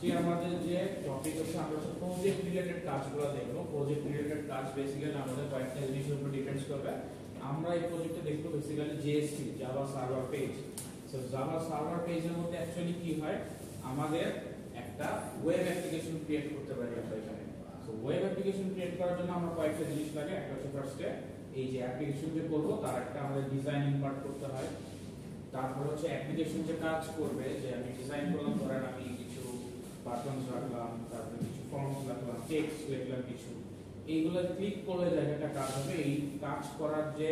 আজকে আমাদের যে টপিক হচ্ছে আমরা প্রজেক্ট রিলেটেড কাজগুলো দেখব। প্রজেক্ট রিলেটেড কাজ বেসিক্যালি আমাদের কয়েকটা জিনিসের উপর ডিপেন্ডস করবে। আমরা এই প্রজেক্টে দেখব basically JSP, Java server page. So Java server পেজের মধ্যে অ্যাকচুয়ালি কি হয়, আমাদের একটা ওয়েব অ্যাপ্লিকেশন ক্রিয়েট করতে পারি আমরা এখানে। সো ওয়েব অ্যাপ্লিকেশন ক্রিয়েট করার জন্য আমরা কয়েকটা জিনিস লাগে। একটা হচ্ছে ফার্স্টে এই যে অ্যাপ্লিকেশন যে করব তার একটা আমাদের ডিজাইনিং পার্ট করতে হয়। তারপর হচ্ছে অ্যাপ্লিকেশন যে কাজ করবে, যে আমি ডিজাইন করলাম, ধরেন আমি কিছু বাটনস রাখলাম, তারপরে কিছু ফর্মস রাখলাম, টেক্সট লিখলাম কিছু, এইগুলো ক্লিক করলে জায়গাটা কাজ হবে। এই কাজ করার যে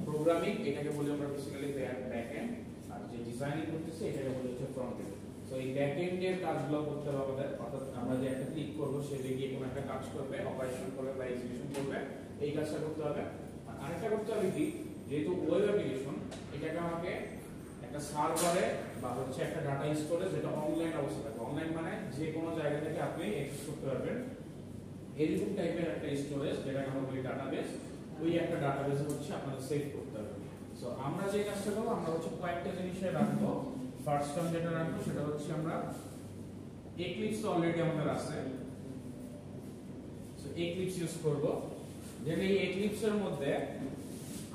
প্রোগ্রামিং, এটাকে বলি আমরা বেসিক্যালি ব্যাক এন্ড, আর যে ডিজাইনিং করতেছি এটাকে বলি হচ্ছে ফ্রন্ট এন্ড। সো এই ব্যাক এন্ডের কাজগুলো করতে হবে আমাদের, অর্থাৎ আমরা যে একটা ক্লিক করব সে গিয়ে কোনো একটা কাজ করবে, অপারেশন করবে বা এক্সিকিউশন করবে, এই কাজটা করতে হবে। আর আরেকটা করতে হবে কি, যেহেতু ওয়েব অ্যাপ্লিকেশন, এটাকে আমাকে একটা সার্ভারে বা হচ্ছে একটা ডাটা স্টোরেজ যেটা অনলাইন অবস্থা থাকে। অনলাইন মানে যে কোনো জায়গা থেকে আপনি অ্যাক্সেস করতে পারবেন, এরকম টাইপের একটা স্টোরেজ যেটাকে আমরা বলি ডাটাবেস। ওই একটা ডাটাবেসে হচ্ছে আপনাদের সেভ করতে হবে। সো আমরা যে কাজটা করবো, আমরা হচ্ছে কয়েকটা জিনিসে রাখবো। ফার্স্ট টাইম যেটা রাখবো সেটা হচ্ছে আমরা এক্লিপস তো অলরেডি আমাদের আছে, সো এক্লিপস ইউজ করব। যেন এই এক্লিপসের মধ্যে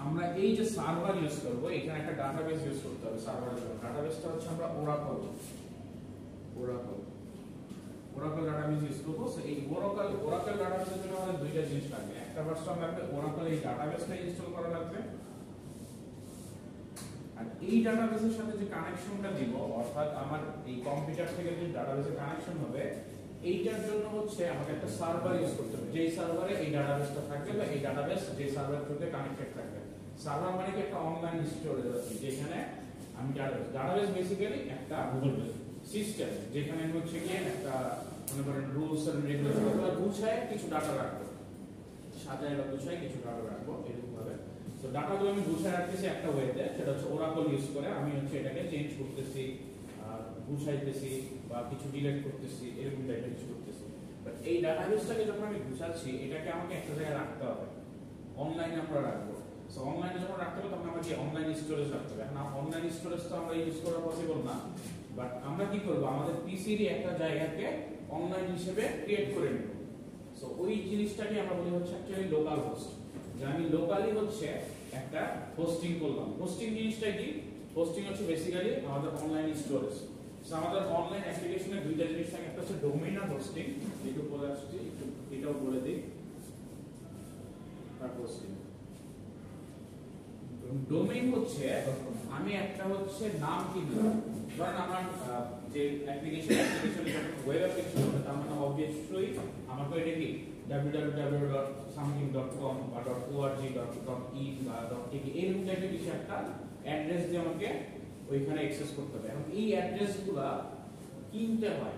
আমরা এই যে সার্ভার ইউজ করব, এখানে একটা ডাটাবেস ইউজ করতে হবে সার্ভারের জন্য। ডাটাবেসটা হচ্ছে আমরা ওরাকল ডাটাবেস ইউজ করব। সো এই ওরাকল ডাটাবেসের জন্য আমাদের দুইটা জিনিস লাগবে। একটা ভার্সন লাগবে ওরাকল এই ডাটাবেসটা ইনস্টল করা লাগবে, আর এই ডাটাবেসের সাথে যে কানেকশনটা দিব, অর্থাৎ আমার এই কম্পিউটার থেকে যে ডাটাবেসে কানেকশন হবে, এইটার জন্য হচ্ছে আমাকে একটা সার্ভার ইউজ করতে হবে, যেই সার্ভারে এই ডাটাবেসটা থাকবে বা এই ডাটাবেস যে সার্ভারের সাথে কানেক্টেড থাকবে। সার্ভার মানে কি একটা অনলাইন স্টোরেজ আছে, যেখানে আমি ডাটাবেস বেসিক্যালি একটা গুগল সিস্টেম, যেখানে হচ্ছে কি একটা মনে করেন রুলস এন্ড রেগুলেশন বা গুছায় কিছু ডাটা রাখবো, সাজায় বা গুছায় কিছু ডাটা রাখবো এরকম ভাবে। তো ডাটাগুলো আমি গুছায় রাখতেছি একটা ওয়েতে, সেটা হচ্ছে ওরাকল ইউজ করে। আমি হচ্ছে এটাকে চেঞ্জ করতেছি, গুছাইতেছি বা কিছু ডিলিট করতেছি, এরকম টাইপের কিছু করতেছি। বাট এই ডাটাবেসটাকে যখন আমি গুছাচ্ছি, এটাকে আমাকে একটা জায়গায় রাখতে হবে, অনলাইনে আমরা রাখবো। সো অনলাইনে যখন রাখতে হবে তখন আমাকে অনলাইন স্টোরেজ রাখতে হবে। এখন অনলাইন স্টোরেজ তো আমরা ইউজ করা পসিবল না, বাট আমরা কি করব, আমাদের পিসির একটা জায়গাকে অনলাইন হিসেবে ক্রিয়েট করে নেব। সো ওই জিনিসটাকে আমরা বলি হচ্ছে অ্যাকচুয়ালি লোকাল হোস্ট, যে আমি লোকালি হচ্ছে একটা হোস্টিং করলাম। হোস্টিং জিনিসটা কি, হোস্টিং হচ্ছে বেসিক্যালি আমাদের অনলাইন স্টোরেজ। সো আমাদের অনলাইন অ্যাপ্লিকেশনে দুইটা জিনিস থাকে, একটা হচ্ছে ডোমেইন আর হোস্টিং। একটু বলে আসছি, একটু এটাও বলে দিই। আর হোস্টিং, ডোমেইন হচ্ছে আমি একটা হচ্ছে নাম কিনলাম, ধরেন আমার যে অ্যাপ্লিকেশনের ওয়েব অ্যাপ্লিকেশন হবে, তার মানে অবভিয়াসলি আমাকে এটা কি www.something.com বা .org.in বা .tk এরকম টাইপের কিছু একটা অ্যাড্রেস দিয়ে আমাকে ওইখানে অ্যাক্সেস করতে হবে। এখন এই অ্যাড্রেসগুলা কিনতে হয়,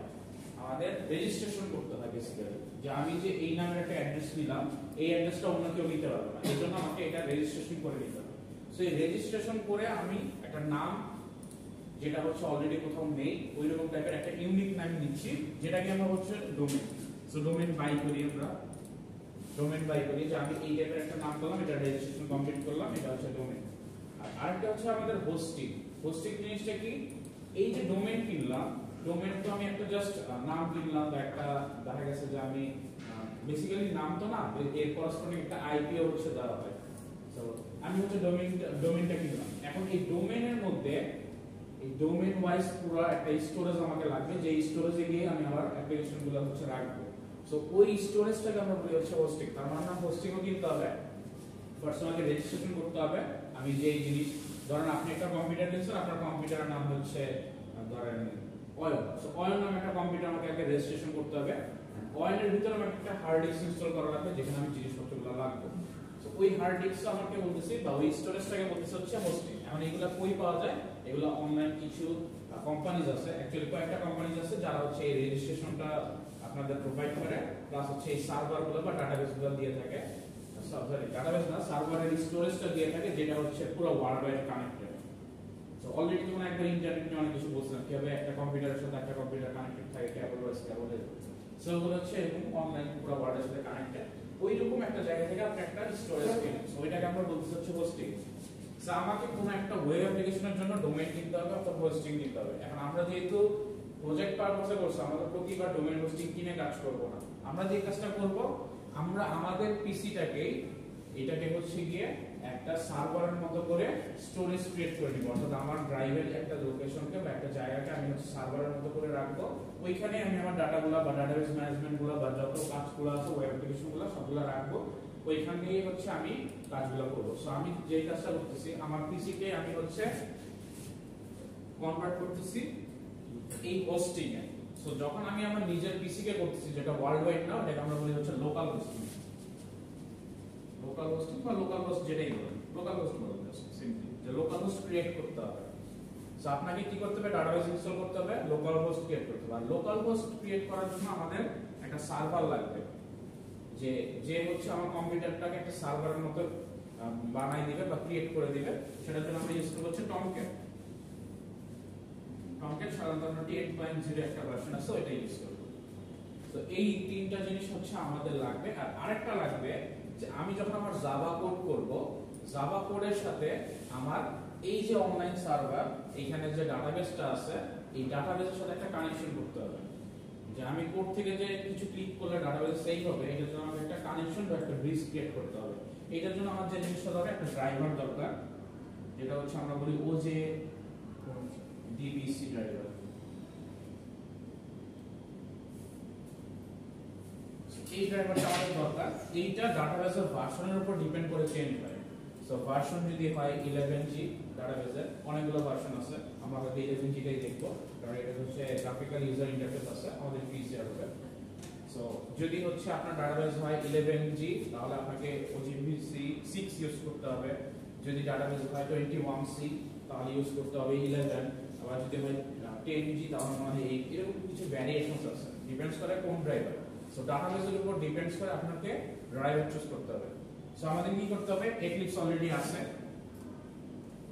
আমাদের রেজিস্ট্রেশন করতে হয় বেসিক্যালি, যে আমি যে এই নামের একটা অ্যাড্রেস নিলাম, এই অ্যাড্রেসটা অন্য কেউ নিতে পারবে না, এই জন্য আমাকে এটা রেজিস্ট্রেশন করে নিতে হবে। সো এই রেজিস্ট্রেশন করে আমি একটা নাম যেটা হচ্ছে অলরেডি কোথাও নেই, ওই রকম টাইপের একটা ইউনিক নাম নিচ্ছি, যেটাকে আমরা হচ্ছে ডোমেইন। সো ডোমেইন বাই করি, আমরা ডোমেইন বাই করি, যে আমি এই টাইপের একটা নাম পেলাম, এটা রেজিস্ট্রেশন কমপ্লিট করলাম, এটা হচ্ছে ডোমেইন। আর আরেকটা হচ্ছে আমাদের হোস্টিং। হোস্টিং জিনিসটা কি, এই যে ডোমেইন কিনলাম, ডোমেইন তো আমি একটা জাস্ট নাম কিনলাম, বা একটা দেখা গেছে যে আমি বেসিক্যালি নাম তো না, এর করেসপন্ডিং একটা আইপিও হচ্ছে দেওয়া হয়। সো আমি হচ্ছে ডোমেইনটা কিনলাম। এখন এই ডোমেইনের মধ্যে এই ডোমেইন ওয়াইজ পুরো একটা স্টোরেজ আমাকে লাগবে, যে স্টোরেজে গিয়ে আমি আমার অ্যাপ্লিকেশনগুলো হচ্ছে রাখবো। সো ওই স্টোরেজটাকে আমরা বলি হচ্ছে হোস্টিং। তার মানে হোস্টিংও কিনতে হবে, পার্সোনালকে রেজিস্ট্রেশন করতে হবে। আমি যে জিনিস, ধরেন আপনি একটা কম্পিউটার কিনছেন, আপনার কম্পিউটারের নাম হচ্ছে ধরেন অয়ন। সো অয়ন নামে একটা কম্পিউটার আমাকে আগে রেজিস্ট্রেশন করতে হবে। অয়নের ভিতরে আমার একটা হার্ড ডিস্ক ইনস্টল করা লাগবে, যেখানে আমি জিনিসপত্রগুলো রাখবো। সো ওই হার্ড ডিস্কটা আমাকে বলতেছি, বা ওই স্টোরেজটাকে বলতেছে হচ্ছে হোস্টিং। এখন এগুলা কই পাওয়া যায়, এগুলো অনলাইন কিছু কোম্পানিজ আছে, অ্যাকচুয়ালি কয়েকটা কোম্পানিজ আছে যারা হচ্ছে এই রেজিস্ট্রেশনটা আপনাদের প্রোভাইড করে, প্লাস হচ্ছে এই সার্ভারগুলো বা ডাটাবেসগুলো দিয়ে থাকে। সরি, ডাটাবেস না, সার্ভারের স্টোরেজটা দিয়ে থাকে, যেটা হচ্ছে পুরো world wide connected. So already যেমন একবার ইন্টারনেট নিয়ে অনেক কিছু বলছিলাম, কিভাবে একটা কম্পিউটারের সাথে একটা কম্পিউটার কানেক্টেড থাকে, কেবল ওয়াইজ কেবলের। সো ওগুলো হচ্ছে এরকম অনলাইন পুরো ওয়ার্ল্ডের সাথে কানেক্টেড। ওই রকম একটা জায়গা থেকে আপনি একটা স্টোরেজ কিনেন, সো ওইটাকে আমরা বলতে হচ্ছে হোস্টিং। সো আমাকে কোনো একটা ওয়েব অ্যাপ্লিকেশনের জন্য ডোমেইন কিনতে হবে অথবা হোস্টিং কিনতে হবে। এখন আমরা যেহেতু প্রজেক্ট পারপাসে করছে, আমরা প্রতিবার ডোমেইন হোস্টিং কিনে কাজ করব না। আমরা যে কাজটা করব, আমরা আমাদের পিসিটাকে এটাকে হচ্ছে গিয়ে একটা সার্ভারের মতো করে স্টোরেজ ক্রিয়েট করে নিব। অর্থাৎ আমার ড্রাইভের একটা লোকেশনকে বা একটা জায়গাকে আমি হচ্ছে সার্ভারের মতো করে রাখবো। ওইখানে আমি আমার ডাটাগুলো বা ডাটাবেস ম্যানেজমেন্টগুলো বা যত কাজগুলো আছে ওয়েব অ্যাপ্লিকেশনগুলো সবগুলো রাখবো। ওইখান থেকেই হচ্ছে আমি কাজগুলো করবো। সো আমি যে কাজটা করতেছি, আমার পিসিকে আমি হচ্ছে কনভার্ট করতেছি এই হোস্টিং এ। সো যখন আমি আমার নিজের পিসি কে করতেছি, যেটা ওয়ার্ল্ড ওয়াইড না, এটা আমরা বলি হচ্ছে লোকাল হোস্টিং। লোকাল হোস্টিং বা লোকাল হোস্ট যেটাই বলেন, লোকাল হোস্ট বলেন জাস্ট সিম্পলি, যে লোকাল হোস্ট ক্রিয়েট করতে হবে। সো আপনাকে কি করতে হবে, ডাটাবেস ইনস্টল করতে হবে, লোকাল হোস্ট ক্রিয়েট করতে হবে। আর লোকাল হোস্ট ক্রিয়েট করার জন্য আমাদের একটা সার্ভার লাগবে, যে যে হচ্ছে আমার কম্পিউটারটাকে একটা সার্ভারের মতো বানাই দিবে বা ক্রিয়েট করে দিবে। সেটার জন্য আমরা ইউজ করব হচ্ছে টমক্যাট। টমক্যাট সাধারণত 8.0 একটা ভার্সন আছে, ওইটা ইউজ করব। তো এই তিনটা জিনিস হচ্ছে আমাদের লাগবে। আর আরেকটা লাগবে যে আমি যখন আমার জাভা কোড করব, জাভা কোডের সাথে আমার এই যে অনলাইন সার্ভার, এখানে যে ডাটাবেসটা আছে, এই ডাটাবেসের সাথে একটা কানেকশন করতে হবে। যে আমি কোড থেকে যে কিছু ক্লিক করলে ডাটাবেস সেভ হবে, এটার জন্য আমাকে একটা কানেকশন বা একটা ব্রিজ ক্রিয়েট করতে হবে। এটার জন্য আমার যে জিনিসটা দরকার, একটা ড্রাইভার দরকার, যেটা হচ্ছে আমরা বলি ওজে ডিবিসি ড্রাইভার। এই ড্রাইভারটা আমাদের দরকার। এইটা ডাটাবেসের ভার্সনের উপর ডিপেন্ড করে চেঞ্জ হয়। সো ভার্সন যদি হয় 11G, ডাটাবেসের অনেকগুলো ভার্সন আছে, আমরা আগে 11G টাই দেখব, কারণ এটা হচ্ছে গ্রাফিক্যাল ইউজার ইন্টারফেস আছে আমাদের পিসি এর উপরে। সো যদি হচ্ছে আপনার ডাটাবেস হয় 11G, তাহলে আপনাকে OGBC 6 ইউজ করতে হবে। যদি ডাটাবেস হয় 21C, তাহলে ইউজ করতে হবে 11। আবার যদি হয় 10G, তাহলে আমাদের 8। এরকম কিছু ভ্যারিয়েশনস আছে, ডিপেন্ডস করে কোন ড্রাইভার। সো ডাটাবেসের উপর ডিপেন্ডস করে আপনাকে ড্রাইভার চুজ করতে হবে। সো আমাদের কি করতে হবে, এক্লিপস অলরেডি আছে,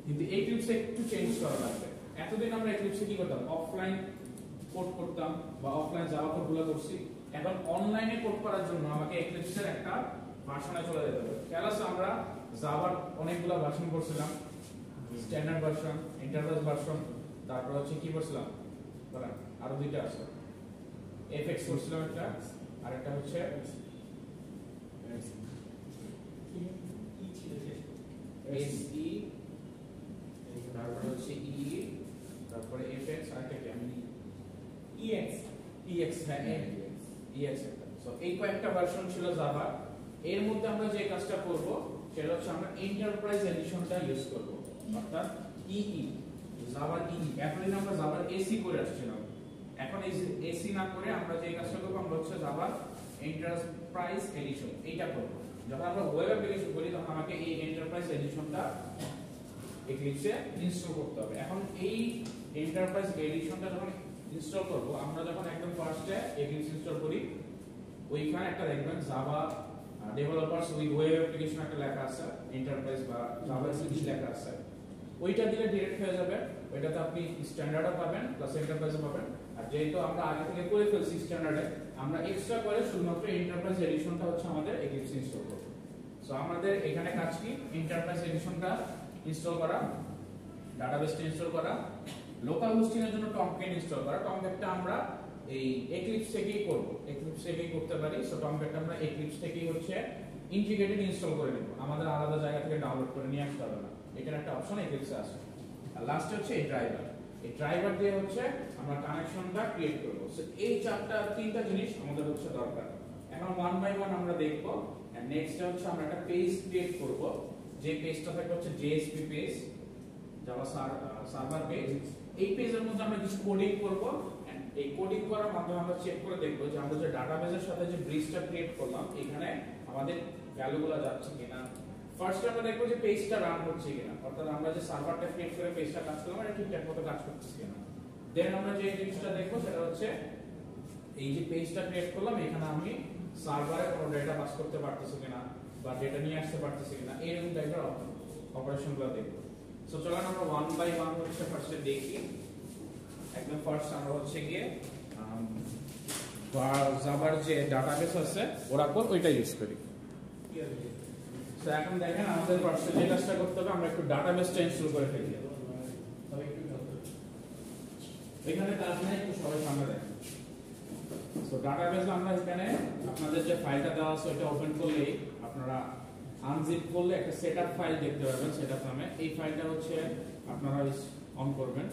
কিন্তু এক্লিপসে একটু চেঞ্জ করা লাগবে। এতদিন আমরা এক্লিপসে কি করতাম, অফলাইন কোড করতাম বা অফলাইন জাভা কোডগুলো করছি। এখন অনলাইনে কোড করার জন্য আমাকে এক্লিপসের একটা ভার্সনে চলে যেতে হবে। খেয়াল আছে, আমরা জাভার অনেকগুলো ভার্সন করছিলাম, স্ট্যান্ডার্ড ভার্সন, এন্টারপ্রাইজ ভার্সন, তারপর হচ্ছে কি করছিলাম বলেন, আরো দুইটা আছে, এফএক্স করছিলাম একটা, আর একটা হচ্ছে এসই, তারপর হচ্ছে ই, তারপরে এফএক্স, আর একটা কি আমি ইএক্স, হ্যাঁ ইএক্স। সো এই কয়েকটা ভার্সন ছিল জাভা। এর মধ্যে আমরা যে কাজটা করব, সেটা হচ্ছে আমরা এন্টারপ্রাইজ এডিশনটা ইউজ করব, অর্থাৎ ইই, জাভার ই। এতদিন আমরা জাভার এসি করে আসছিলাম, এখন এই এসি না করে আমরা যে কাজটা করব, আমরা হচ্ছে জাভার এন্টারপ্রাইজ এডিশন এইটা করব। যখন আমরা ওয়েব অ্যাপ্লিকেশন করি, তখন আমাকে এই এন্টারপ্রাইজ এডিশনটা এক্লিপসে ইনস্টল করতে হবে। এখন এই এন্টারপ্রাইজ এডিশনটা যখন ইনস্টল করব, আমরা যখন একদম ফার্স্টে এক্লিপস ইনস্টল করি, ওইখানে একটা দেখবেন Java developers with web application একটা লেখা আছে, এন্টারপ্রাইজ বা জাভা সিডি লেখা আছে। ওইটা দিলে ডিরেক্ট হয়ে যাবে। ওইটাতে আপনি স্ট্যান্ডার্ডও পাবেন প্লাস এন্টারপ্রাইজও পাবেন। আর যেহেতু আমরা আগে থেকে করে ফেলছি স্ট্যান্ডার্ডে, আমরা এক্সট্রা করে শুধুমাত্র এন্টারপ্রাইজ এডিশনটা হচ্ছে আমাদের এক্লিপসে ইনস্টল করব। সো আমাদের এখানে কাজ কি, এন্টারপ্রাইজ এডিশনটা ইনস্টল করা, ডাটাবেসটা ইনস্টল করা, লোকাল হোস্টিং এর জন্য টমক্যাট ইনস্টল করা। টমক্যাটটা আমরা এই এক্লিপস থেকেই করব, এক্লিপস থেকেই করতে পারি। সো টমক্যাটটা আমরা এক্লিপস থেকেই হচ্ছে ইন্টিগ্রেটেড ইনস্টল করে নেব, আমাদের আলাদা জায়গা থেকে ডাউনলোড করে নিয়ে আসতে হবে না। এখানে একটা অপশন এক্লিপসে আছে। আর লাস্টে হচ্ছে এই ড্রাইভার, এই ড্রাইভার দিয়ে হচ্ছে আমরা কানেকশনটা ক্রিয়েট করব। সো এই তিনটা জিনিস আমাদের হচ্ছে দরকার। এখন ওয়ান বাই ওয়ান আমরা দেখব। এন্ড নেক্সট হচ্ছে আমরা একটা পেজ ক্রিয়েট করব, যে পেজটা থাকবে হচ্ছে JSP page, Java server page. এই পেজের মধ্যে আমরা কিছু কোডিং করব। এন্ড এই কোডিং করার মাধ্যমে আমরা চেক করে দেখব যে আমরা যে ডাটাবেসের সাথে যে ব্রিজটা ক্রিয়েট করলাম, এখানে আমাদের ভ্যালুগুলো যাচ্ছে কিনা। ফার্স্ট আমরা দেখব যে পেজটা রান হচ্ছে কিনা, অর্থাৎ আমরা যে সার্ভারটা ক্রিয়েট করে পেজটা কাজ করলাম, এটা ঠিকঠাক মতো কাজ করতেছে কিনা। দেন আমরা যে জিনিসটা দেখব সেটা হচ্ছে এই যে পেজটা ক্রিয়েট করলাম, এখানে আমি সার্ভারে কোনো ডেটা পাস করতে পারতেছি কিনা বা ডেটা নিয়ে আসতে পারতেছি কিনা, এরকম টাইপের অপারেশনগুলো দেখব। সো চলুন আমরা ওয়ান বাই ওয়ান হচ্ছে ফার্স্টে দেখি। একদম ফার্স্ট আমরা হচ্ছে গিয়ে জাভার যে ডাটাবেস আছে ওরাকল, ওইটা ইউজ করি। সো এখন দেখেন আমাদের ফার্স্টে যে কাজটা করতে হবে, আমরা একটু ডাটাবেসটা ইনস্টল করে ফেলি। এখানে কাজ নাই, একটু সবাই সামনে দেখেন। সো ডাটাবেস আমরা এখানে আপনাদের যে ফাইলটা দেওয়া আছে ওটা ওপেন করলেই আপনারা আনজিপ করলে একটা সেটআপ ফাইল দেখতে পাবেন, সেটআপ নামে। এই ফাইলটা হচ্ছে আপনারা অন করবেন।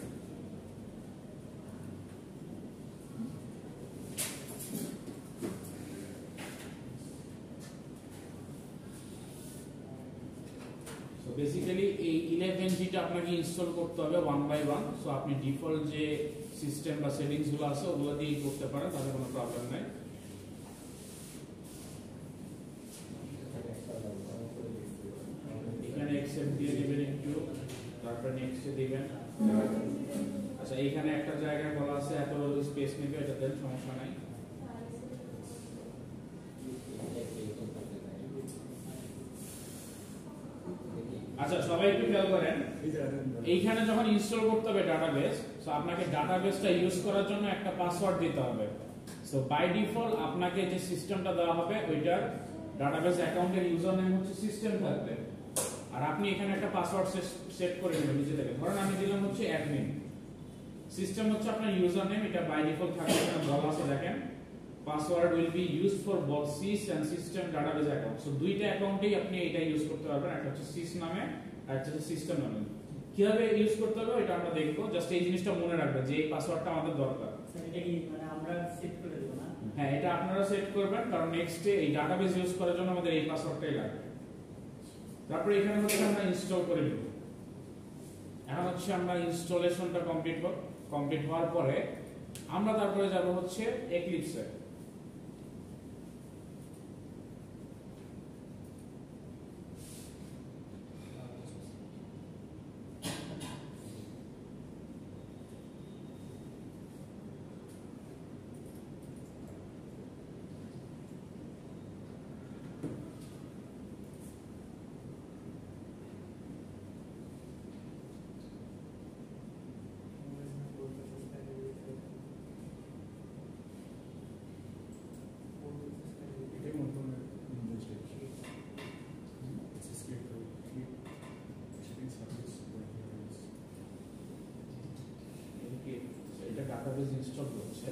সো বেসিক্যালি এই 11G টা আপনাকে ইনস্টল করতে হবে ওয়ান বাই ওয়ান। সো আপনি ডিফল্ট যে সিস্টেম বা সেটিংস গুলো আছে ওগুলো দিয়েই করতে পারেন, তাহলে কোনো প্রবলেম নাই। এখানে এক্সেপ্ট দিয়ে দিবেন একটু, তারপর নেক্সট দিবেন। আচ্ছা এইখানে একটা জায়গায় বলা আছে এত স্পেস নেবে, এটা দেন, সমস্যা নাই। আচ্ছা সবাই একটু খেয়াল করেন, এইখানে যখন ইনস্টল করতে হবে ডাটাবেস, সো আপনাকে ডাটাবেসটা ইউজ করার জন্য একটা পাসওয়ার্ড দিতে হবে। সো বাই ডিফল্ট আপনাকে যে সিস্টেমটা দেওয়া হবে ওইটার ডাটাবেস অ্যাকাউন্টের ইউজার নেম হচ্ছে সিস্টেম থাকবে, আর আপনি এখানে একটা পাসওয়ার্ড সেট করে নেবেন নিজে থেকে। ধরেন আমি দিলাম হচ্ছে অ্যাডমিন, সিস্টেম হচ্ছে আপনার ইউজার নেম, এটা বাই ডিফল্ট থাকবে। এখানে বলা আছে দেখেন, password will be used for both sys and system database account. So দুইটা অ্যাকাউন্টেই আপনি এটা ইউজ করতে পারবেন, একটা হচ্ছে সিস নামে আর একটা হচ্ছে সিস্টেম নামে। কিভাবে ইউজ করতে হবে এটা আমরা দেখবো, জাস্ট এই জিনিসটা মনে রাখবেন যে এই পাসওয়ার্ডটা আমাদের দরকার। এটা কি মানে আমরা সেট করে দেব না? হ্যাঁ এটা আপনারা সেট করবেন, কারণ নেক্সটে এই ডাটাবেস ইউজ করার জন্য আমাদের এই পাসওয়ার্ডটাই লাগবে। তারপর এখানে হচ্ছে আমরা ইনস্টল করে নেব। এখন হচ্ছে আমরা ইনস্টলেশনটা কমপ্লিট হওয়ার পরে আমরা তারপরে যাব হচ্ছে এক্লিপসে। ডাটাবেস ইনস্টল করছে,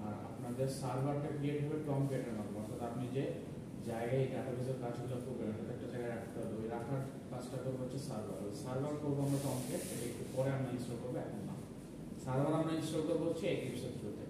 আর আপনাদের সার্ভারটা ক্রিয়েট হবে টমক্যাটের মাধ্যমে। অর্থাৎ আপনি যে জায়গায় ডাটাবেসের কাজগুলো করবেন ওটা একটা জায়গায় রাখতে হবে, ওই রাখার কাজটা করবো হচ্ছে সার্ভার করবো আমরা টমক্যাট, এটা একটু পরে আমরা ইনস্টল করবো, এখন না। সার্ভার আমরা ইনস্টল করবো হচ্ছে এক্লিপসের থ্রুতে।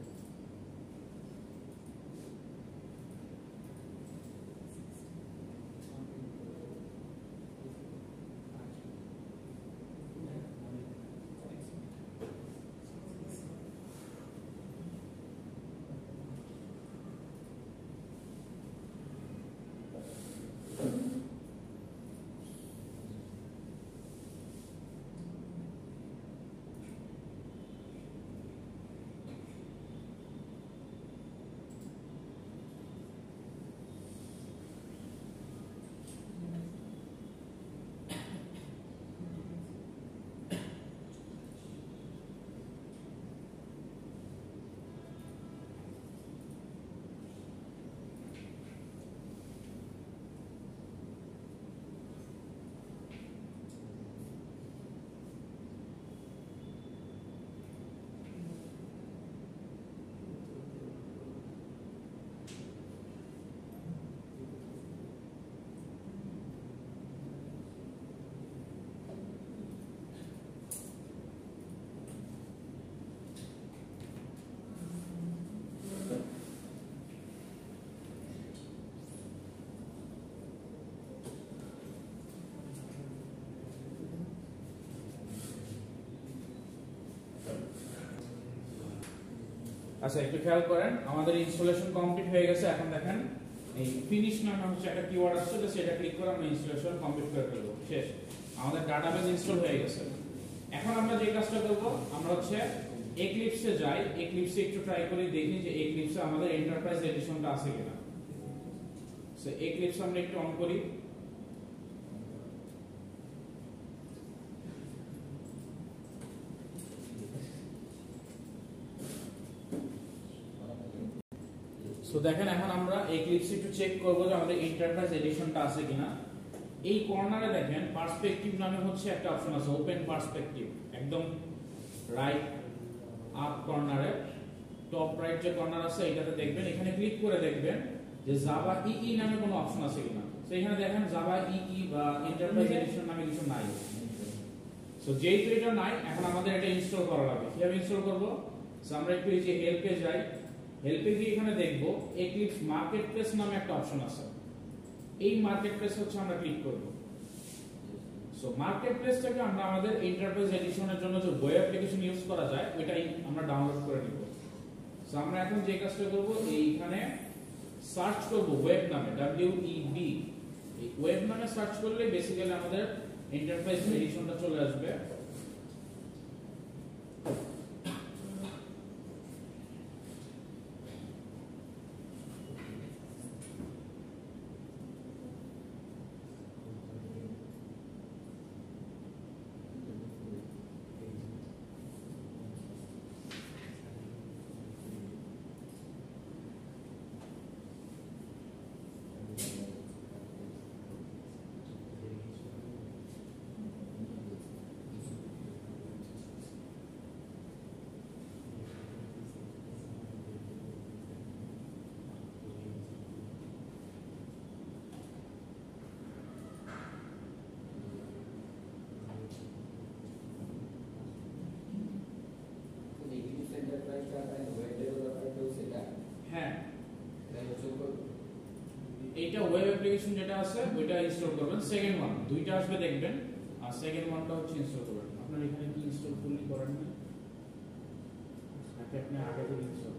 আচ্ছা একটু খেয়াল করেন, আমাদের ইনস্টলেশন কমপ্লিট হয়ে গেছে। এখন দেখেন এই ফিনিশ নামে হচ্ছে একটা কিওয়ার্ড আসছে, তো সেটা ক্লিক করে আমরা ইনস্টলেশন কমপ্লিট করে ফেলবো। শেষ, আমাদের ডাটাবেস ইনস্টল হয়ে গেছে। এখন আমরা যে কাজটা করব, আমরা হচ্ছে এক্লিপসে যাই, এক্লিপসে একটু ট্রাই করে দেখি যে এক্লিপসে আমাদের এন্টারপ্রাইজ এডিশনটা আছে কিনা। সো এক্লিপস আমরা একটু অন করি। তো দেখেন এখন আমরা এক্লিপসে একটু চেক করব যে আমাদের এন্টারপ্রাইজ এডিশনটা আছে কিনা। এই কর্নারে দেখেন পার্সপেক্টিভ নামে হচ্ছে একটা অপশন আছে, ওপেন পার্সপেক্টিভ, একদম রাইট আপ কর্নারে টপ রাইট যে কর্নার আছে এটাতে দেখবেন, এখানে ক্লিক করে দেখবেন যে জাভা ইই নামে কোনো অপশন আছে কিনা। সো এখানে দেখেন জাভা ইই বা এন্টারপ্রাইজ এডিশন নামে কিছু নাই। সো যেহেতু এটা নাই, এখন আমাদের এটা ইনস্টল করা লাগবে। কিভাবে ইনস্টল করব? সো আমরা একটু এই যে হেল্পে যাই, হেল্পে গিয়ে এখানে দেখব এক্লিপস মার্কেটপ্লেস নামে একটা অপশন আছে। এই মার্কেটপ্লেস হচ্ছে আমরা ক্লিক করব। সো মার্কেটপ্লেসটাকে আমরা আমাদের এন্টারপ্রাইজ এডিশনের জন্য যে ওয়েব অ্যাপ্লিকেশন ইউজ করা যায় ওইটাই আমরা ডাউনলোড করে নিব। সো আমরা এখন যে কাজটা করব, এইখানে সার্চ করব ওয়েব নামে, WEB। এই ওয়েব নামে সার্চ করলে বেসিক্যালি আমাদের এন্টারপ্রাইজ এডিশনটা চলে আসবে। হ্যাঁ, এইটা ওয়েব অ্যাপ্লিকেশন যেটা আছে ওইটা ইনস্টল করবেন। সেকেন্ড ওয়ান দুইটা আসবে দেখবেন, আর সেকেন্ড ওয়ানটা হচ্ছে ইনস্টল করবেন। আপনার এখানে কি ইনস্টল ফুললি করেন না, আপনি আগে থেকে ইনস্টল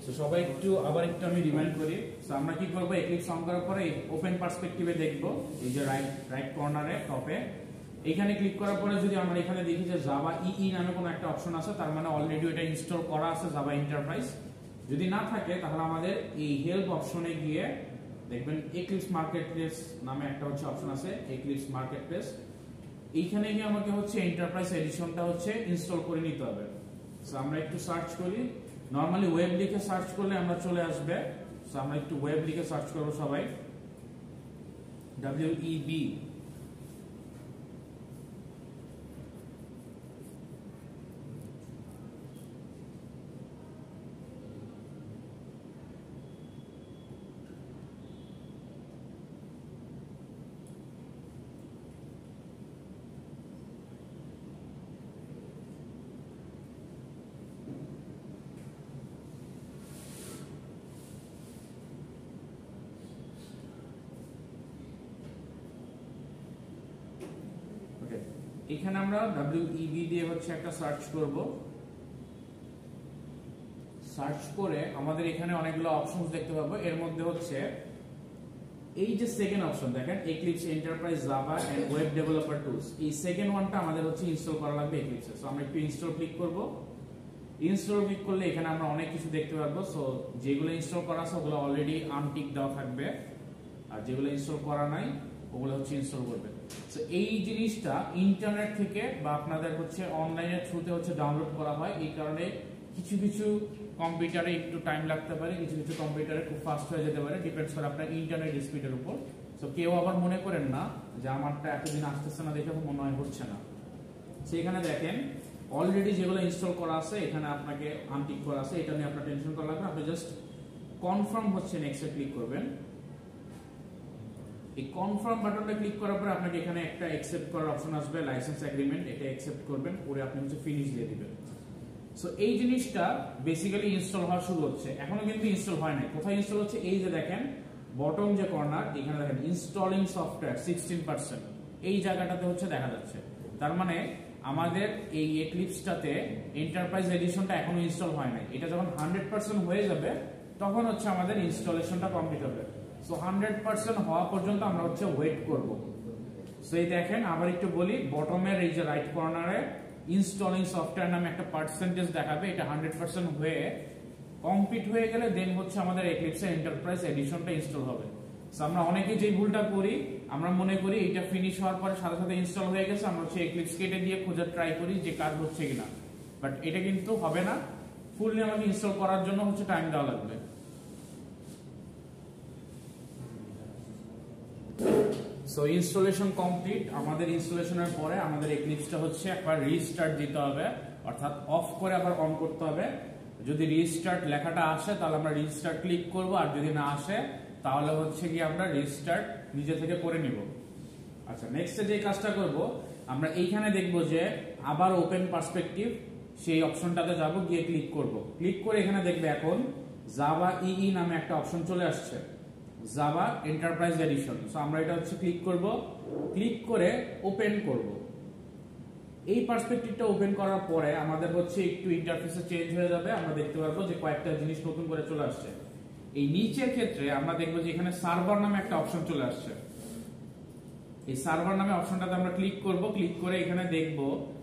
সো সবাই একটু আবার একটু আমি রিমাইন্ড করি। সো আমরা কি করব, এক্লিপস অন করার পরে ওপেন পার্সপেক্টিভে দেখব, এই যে রাইট কর্নারে টপে এখানে ক্লিক করার পরে যদি আমরা এখানে দেখি যে জাভা ইই নামে কোনো একটা অপশন আছে, তার মানে অলরেডি এটা ইনস্টল করা আছে জাভা এন্টারপ্রাইজ। যদি না থাকে তাহলে আমাদের এই হেল্প অপশনে গিয়ে দেখবেন এক্লিপস মার্কেটপ্লেস নামে একটা হচ্ছে অপশন আছে, এক্লিপস মার্কেটপ্লেস। এইখানে গিয়ে আমাকে হচ্ছে এন্টারপ্রাইজ এডিশনটা হচ্ছে ইনস্টল করে নিতে হবে। সো আমরা একটু সার্চ করি, নরমালি ওয়েব লিখে সার্চ করলে আমরা চলে আসবে। সো আমরা একটু ওয়েব লিখে সার্চ করব সবাই, WEB। এখানে আমরা WEB দিয়ে হচ্ছে একটা সার্চ করব। সার্চ করে আমাদের এখানে অনেকগুলো অপশনস দেখতে পাবো। এর মধ্যে হচ্ছে এই যে সেকেন্ড অপশন দেখেন, Eclipse enterprise Java and web developer tools, এই সেকেন্ড ওয়ানটা আমাদের হচ্ছে ইনস্টল করা লাগবে এক্লিপসে। সো আমরা একটু ইনস্টল ক্লিক করব। ইনস্টল ক্লিক করলে এখানে আমরা অনেক কিছু দেখতে পারবো। সো যেগুলো ইনস্টল করা আছে ওগুলো অলরেডি আনটিক দেওয়া থাকবে, আর যেগুলো ইনস্টল করা নাই ওগুলো হচ্ছে ইনস্টল করবে। সো এই জিনিসটা ইন্টারনেট থেকে বা আপনাদের হচ্ছে অনলাইনের থ্রুতে হচ্ছে ডাউনলোড করা হয়। এই কারণে কিছু কিছু কম্পিউটারে একটু টাইম লাগতে পারে, কিছু কিছু কম্পিউটারে খুব ফাস্ট হয়ে যেতে পারে, ডিপেন্ডস করে আপনার ইন্টারনেট স্পিডের উপর। সো কেউ আবার মনে করেন না যে আমারটা এতদিন আসতেছে না দেখে মনে হয় হচ্ছে না। সেখানে দেখেন অলরেডি যেগুলো ইনস্টল করা আছে এখানে আপনাকে আনটিক করা আছে, এটা নিয়ে আপনার টেনশন করা লাগবে। আপনি জাস্ট কনফার্ম হচ্ছে নেক্সটে ক্লিক করবেন। এই কনফার্ম বাটনটা ক্লিক করার পরে আপনাকে এখানে একটা অ্যাকসেপ্ট করার অপশন আসবে, লাইসেন্স এগ্রিমেন্ট, এটা অ্যাকসেপ্ট করবেন, পরে আপনি হচ্ছে ফিনিশ দিয়ে দিবেন। সো এই জিনিসটা বেসিক্যালি ইনস্টল হওয়া শুরু হচ্ছে, এখনো কিন্তু ইনস্টল হয় নাই। কোথায় ইনস্টল হচ্ছে, এই যে দেখেন বটম যে কর্নার এখানে দেখেন ইনস্টলিং সফটওয়্যার 16%, এই জায়গাটাতে হচ্ছে দেখা যাচ্ছে। তার মানে আমাদের এই এক্লিপসটাতে এন্টারপ্রাইজ এডিশনটা এখনো ইনস্টল হয় নাই। এটা যখন 100% হয়ে যাবে তখন হচ্ছে আমাদের ইনস্টলেশনটা কমপ্লিট হবে। সো 100% হওয়া পর্যন্ত আমরা হচ্ছে ওয়েট করব। সো এই দেখেন আবার একটু বলি, বটমের এই যে রাইট কর্নারে ইনস্টলিং সফটওয়্যার নামে একটা পার্সেন্টেজ দেখাবে, এটা 100% হয়ে কমপ্লিট হয়ে গেলে দেন হচ্ছে আমাদের এক্লিপসে এন্টারপ্রাইজ এডিশনটা ইনস্টল হবে। সো আমরা অনেকে যেই ভুলটা করি, আমরা মনে করি এটা ফিনিশ হওয়ার পরে সাথে সাথে ইনস্টল হয়ে গেছে, আমরা হচ্ছে এক্লিপস কেটে দিয়ে খোঁজার ট্রাই করি যে কাজ হচ্ছে কিনা, বাট এটা কিন্তু হবে না। ফুললি আমাকে ইনস্টল করার জন্য হচ্ছে টাইম দেওয়া লাগবে। So installation complete. আমাদের ইনস্টলেশনের পরে আমাদের এক্লিপসটা হচ্ছে একবার রিস্টার্ট দিতে হবে, অর্থাৎ অফ করে আবার অন করতে হবে। যদি রিস্টার্ট লেখাটা আসে তাহলে আমরা রিস্টার্ট ক্লিক করব, আর যদি না আসে তাহলে হচ্ছে কি আমরা রিস্টার্ট নিজে থেকে করে নিব। আচ্ছা, নেক্সটে যে কাজটা করব, আমরা এইখানে দেখব যে আবার ওপেন পার্সপেক্টিভ, সেই অপশনটাতে যাব, গিয়ে ক্লিক করব। ক্লিক করে এখানে দেখবে এখন জাভা ইই নামে একটা অপশন চলে আসছে, জাভা এন্টারপ্রাইজ এডিশন। সো আমরা এটা হচ্ছে ক্লিক করব, ক্লিক করে ওপেন করব। এই পার্সপেক্টিভটা ওপেন করার পরে আমাদের হচ্ছে একটু ইন্টারফেসে চেঞ্জ হয়ে যাবে, আমরা দেখতে পারবো যে কয়েকটা জিনিস নতুন করে চলে আসছে। এই নিচের ক্ষেত্রে আমরা দেখবো যে এখানে সার্ভার নামে একটা অপশন চলে আসছে। এই সার্ভার নামে অপশনটাতে আমরা ক্লিক করব, ক্লিক করে এখানে দেখব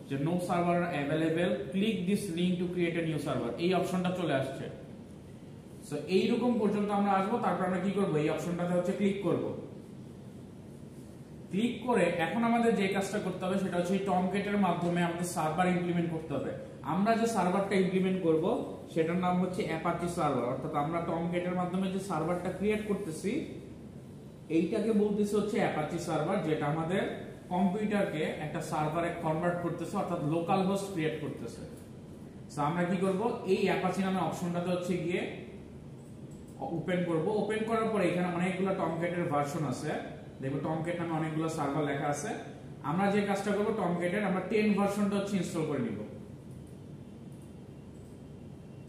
যে no server available, click this link to create a new server, এই অপশনটা চলে আসছে। সো এইরকম পর্যন্ত আমরা আসবো, তারপর আমরা কি করব, এই অপশনটাতে হচ্ছে ক্লিক করব। ক্লিক করে এখন আমাদের যে কাজটা করতে হবে সেটা হচ্ছে টমকেটের মাধ্যমে আমাদের সার্ভার ইমপ্লিমেন্ট করতে হবে। আমরা যে সার্ভারটা ইমপ্লিমেন্ট করব সেটার নাম হচ্ছে অ্যাপাচি সার্ভার, অর্থাৎ আমরা টমকেটের মাধ্যমে যে সার্ভারটা ক্রিয়েট করতেছি এইটাকে বলতেছে হচ্ছে অ্যাপাচি সার্ভার, যেটা আমাদের কম্পিউটারকে একটা সার্ভারে কনভার্ট করতেছে, অর্থাৎ লোকাল হোস্ট ক্রিয়েট করতেছে। সো আমরা কি করব, এই অ্যাপাচি নামে অপশনটাতে হচ্ছে গিয়ে ওপেন করব। ওপেন করার পরে এখানে অনেকগুলো টমকেটের ভার্সন আছে, দেখো টমকেট নামে অনেকগুলো সার্ভার লেখা আছে। আমরা যে কাজটা করব, টমকেটের আমরা 10 ভার্সনটা হচ্ছে ইনস্টল করে নিব।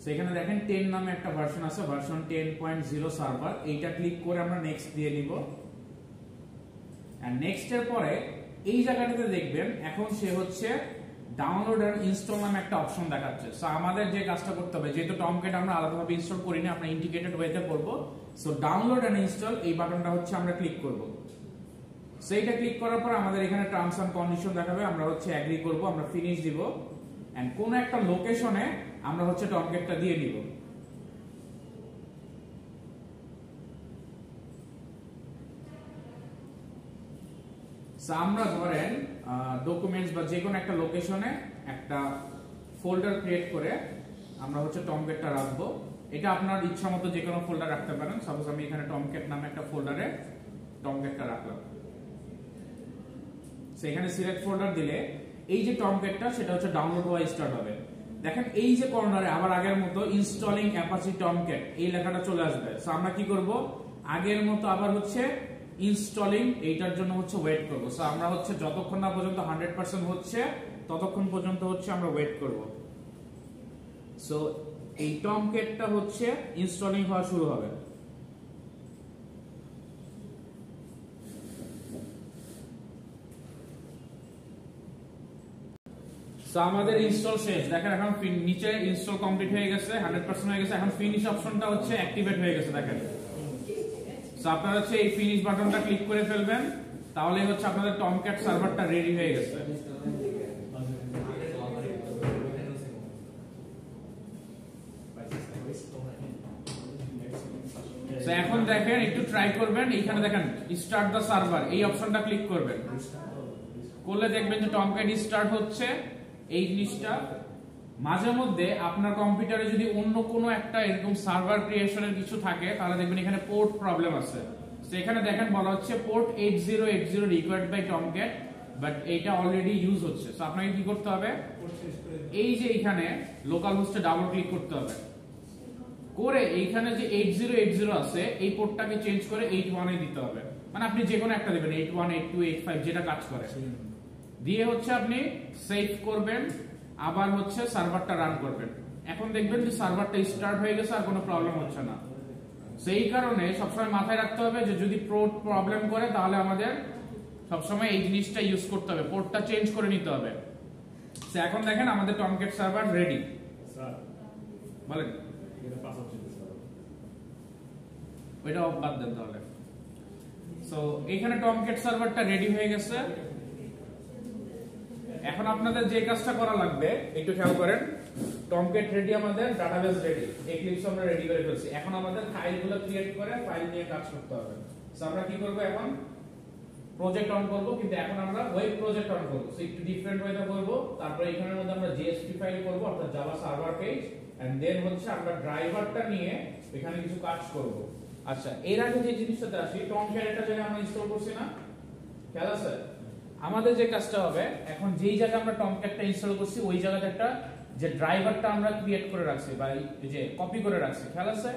সেখানে দেখেন 10 নামে একটা ভার্সন আছে, ভার্সন 10.0 সার্ভার, এইটা ক্লিক করে আমরা নেক্সট দিয়ে নিব। আর নেক্সট এর পরে এই জায়গাটাতে দেখবেন এখন সে হচ্ছে ডাউনলোড এন্ড ইনস্টল নামে একটা অপশন দেখাচ্ছে। সো আমাদের যে কাজটা করতে হবে, যেহেতু টমকেট আমরা আলাদাভাবে ইনস্টল করিনি, আমরা ইন্টিগ্রেটেড ওয়েতে করব। সো ডাউনলোড এন্ড ইনস্টল এই বাটনটা হচ্ছে আমরা ক্লিক করব। সেইটা ক্লিক করার পর আমাদের এখানে টার্মস এন্ড কন্ডিশন দেখাবে, আমরা হচ্ছে এগ্রি করব, আমরা ফিনিশ দিব, এন্ড কোন একটা লোকেশনে আমরা হচ্ছে টমকেটটা দিয়ে দিব। আমরা ধরেন ডকুমেন্টস বা যে কোনো একটা লোকেশনে একটা ফোল্ডার ক্রিয়েট করে আমরা হচ্ছে টমকেটটা রাখবো। এটা আপনার ইচ্ছা মতো যে কোনো ফোল্ডার রাখতে পারেন। সাপোজ আমি এখানে টমকেট নামে একটা ফোল্ডারে টমকেটটা রাখলাম। সেখানে সিলেক্ট ফোল্ডার দিলে এই যে টমকেটটা সেটা হচ্ছে ডাউনলোড হওয়া স্টার্ট হবে। দেখেন এই যে কর্নারে আবার আগের মতো ইনস্টলিং অ্যাপাচি টমকেট এই লেখাটা চলে আসবে। সো আমরা কি করব, আগের মতো আবার হচ্ছে ইনস্টলিং এইটার জন্য হচ্ছে ওয়েট করব। সো আমরা হচ্ছে যতক্ষণ না পর্যন্ত 100% হচ্ছে ততক্ষণ পর্যন্ত হচ্ছে আমরা ওয়েট করব। সো এই টমকেটটা হচ্ছে ইনস্টলিং হওয়া শুরু হবে। সো আমাদের ইনস্টল শেষ। দেখেন এখন নিচে ইনস্টল কমপ্লিট হয়ে গেছে, 100% হয়ে গেছে। এখন ফিনিশ অপশনটা হচ্ছে অ্যাক্টিভেট হয়ে গেছে। দেখেন, সো আপনারা হচ্ছে এই ফিনিশ বাটনটা ক্লিক করে ফেলবেন, তাহলে হচ্ছে আপনাদের টমকেট সার্ভারটা রেডি হয়ে গেছে। সো এখন দেখেন একটু ট্রাই করবেন, এইখানে দেখেন স্টার্ট দ্য সার্ভার এই অপশনটা ক্লিক করবেন, করলে দেখবেন যে টমকেট স্টার্ট হচ্ছে। এই জিনিসটা মাঝে মধ্যে আপনার কম্পিউটারে যদি অন্য কোনো একটা এরকম সার্ভার ক্রিয়েশনের কিছু থাকে তাহলে দেখবেন এখানে পোর্ট প্রবলেম আছে। তো এখানে দেখেন বলা হচ্ছে পোর্ট 8080 রিকোয়ার্ড বাই টমকেট, বাট এটা অলরেডি ইউজ হচ্ছে। সো আপনাকে কি করতে হবে, এই যে এখানে লোকাল হোস্টে ডাবল ক্লিক করতে হবে, করে এইখানে যে 8080 আছে এই পোর্টটাকে চেঞ্জ করে 81 এ দিতে হবে। মানে আপনি যে কোনো একটা দিবেন, 81 82 85 যেটা কাজ করে, দিয়ে হচ্ছে আপনি সেভ করবেন, আবার হচ্ছে সার্ভারটা রান করবেন। এখন দেখবেন যে সার্ভারটা স্টার্ট হয়ে গেছে, আর কোনো প্রবলেম হচ্ছে না। সেই কারণে সবসময় মাথায় রাখতে হবে যে যদি পোর্ট প্রবলেম করে তাহলে আমাদের সবসময় এই জিনিসটা ইউজ করতে হবে, পোর্টটা চেঞ্জ করে নিতে হবে। সো এখন দেখেন আমাদের টমকেট সার্ভার রেডি। স্যার বলেন, এটা পাসওয়ার্ড চেঞ্জ করতে হবে, ওইটা বাদ দেন তাহলে। সো এখানে টমকেট সার্ভারটা রেডি হয়ে গেছে। এখন আপনাদের যে কাজটা করা লাগবে একটু খেয়াল করেন, টমকেট রেডি, আমাদের ডাটাবেস রেডি, এক্লিপস আমরা রেডি করে ফেলছি। এখন আমাদের ফাইলগুলো ক্রিয়েট করে ফাইল নিয়ে কাজ করতে হবে। সো আমরা কি করব, এখন প্রজেক্ট অন করব, কিন্তু এখন আমরা ওয়েব প্রজেক্ট অন করব। সো একটু ডিফারেন্ট ওয়েতে করব। তারপরে এখানের মধ্যে আমরা জেএসপি ফাইল করব, অর্থাৎ Java server page, and then হচ্ছে আমরা ড্রাইভারটা নিয়ে এখানে কিছু কাজ করব। আচ্ছা, এর আগে যে জিনিসটাতে আসি, টমকেট একটা জায়গায় আমরা ইনস্টল করছি না, খেয়াল আছে? আমাদের যে কাজটা হবে, এখন যেই জায়গায় আমরা টমক্যাটটা ইনস্টল করছি ওই জায়গাতে একটা যে ড্রাইভারটা আমরা ক্রিয়েট করে রাখছি বা এই যে কপি করে রাখছি, খেয়াল আছে?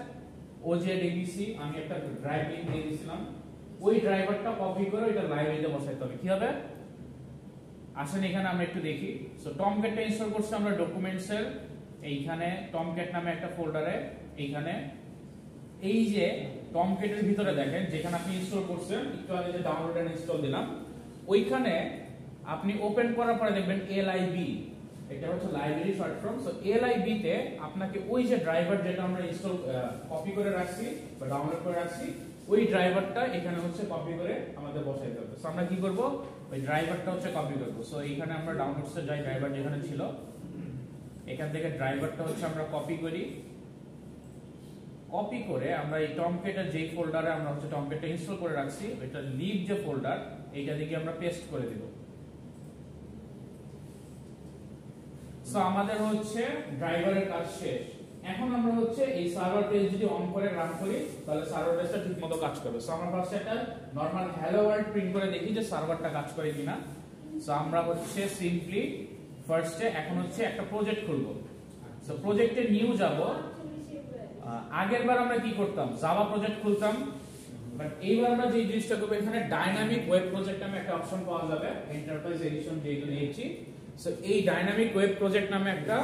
OJDBC আমি একটা ড্রাইভ লিংক দিয়ে দিয়েছিলাম, ওই ড্রাইভারটা কপি করে ওইটা লাইব্রেরিতে বসাইতে হবে। কি হবে আসেন এখানে আমরা একটু দেখি। সো টমক্যাটটা ইনস্টল করছি আমরা ডকুমেন্টসের এইখানে টমক্যাট নামে একটা ফোল্ডারে। এইখানে এই যে টমক্যাটের ভিতরে দেখেন যেখানে আপনি ইনস্টল করছেন, একটু আগে যে ডাউনলোড এন্ড ইনস্টল দিলাম, ওইখানে আপনি ওপেন করার পরে দেখবেন LIB, এটা হচ্ছে library short form. So LIB তে আপনাকে ওই যে ড্রাইভার যেটা আমরা ইনস্টল কপি করে রাখছি বা ডাউনলোড করে রাখছি, ওই ড্রাইভারটা এখানে হচ্ছে কপি করে আমাদের বসাইতে হবে। সো আমরা কি করব, ওই ড্রাইভারটা হচ্ছে কপি করব। সো এইখানে আমরা ডাউনলোডসে যাই, ড্রাইভার যেখানে ছিল এখান থেকে ড্রাইভারটা হচ্ছে আমরা কপি করি। কপি করে আমরা এই টমক্যাটের যেই ফোল্ডারে আমরা হচ্ছে টমক্যাটটা ইনস্টল করে রাখছি, এটা লিভ যে ফোল্ডার, এইটা দিকে আমরা পেস্ট করে দেব। সো আমাদের হচ্ছে ড্রাইভারের কাজ শেষ। এখন আমরা হচ্ছে এই সার্ভার পেজ যদি অন করে রান করি তাহলে সার্ভার পেজটা ঠিকমতো কাজ করবে। সো আমরা ফার্স্ট একটা নরমাল হ্যালো ওয়ার্ল্ড প্রিন্ট করে দেখি যে সার্ভারটা কাজ করে কিনা। সো আমরা হচ্ছে সিম্পলি ফার্স্টে এখন হচ্ছে একটা প্রজেক্ট খুলব। সো প্রজেক্টে নিউ যাব। আগেরবার আমরা কি করতাম, জাভা প্রজেক্ট খুলতাম, বাট এইবার আমরা যে জিনিসটা করব, এখানে ডাইনামিক ওয়েব প্রজেক্ট নামে একটা অপশন পাওয়া যাবে, এন্টারপ্রাইজ এডিশন যেগুলো নিয়েছি। সো এই ডাইনামিক ওয়েব প্রজেক্ট নামে একটা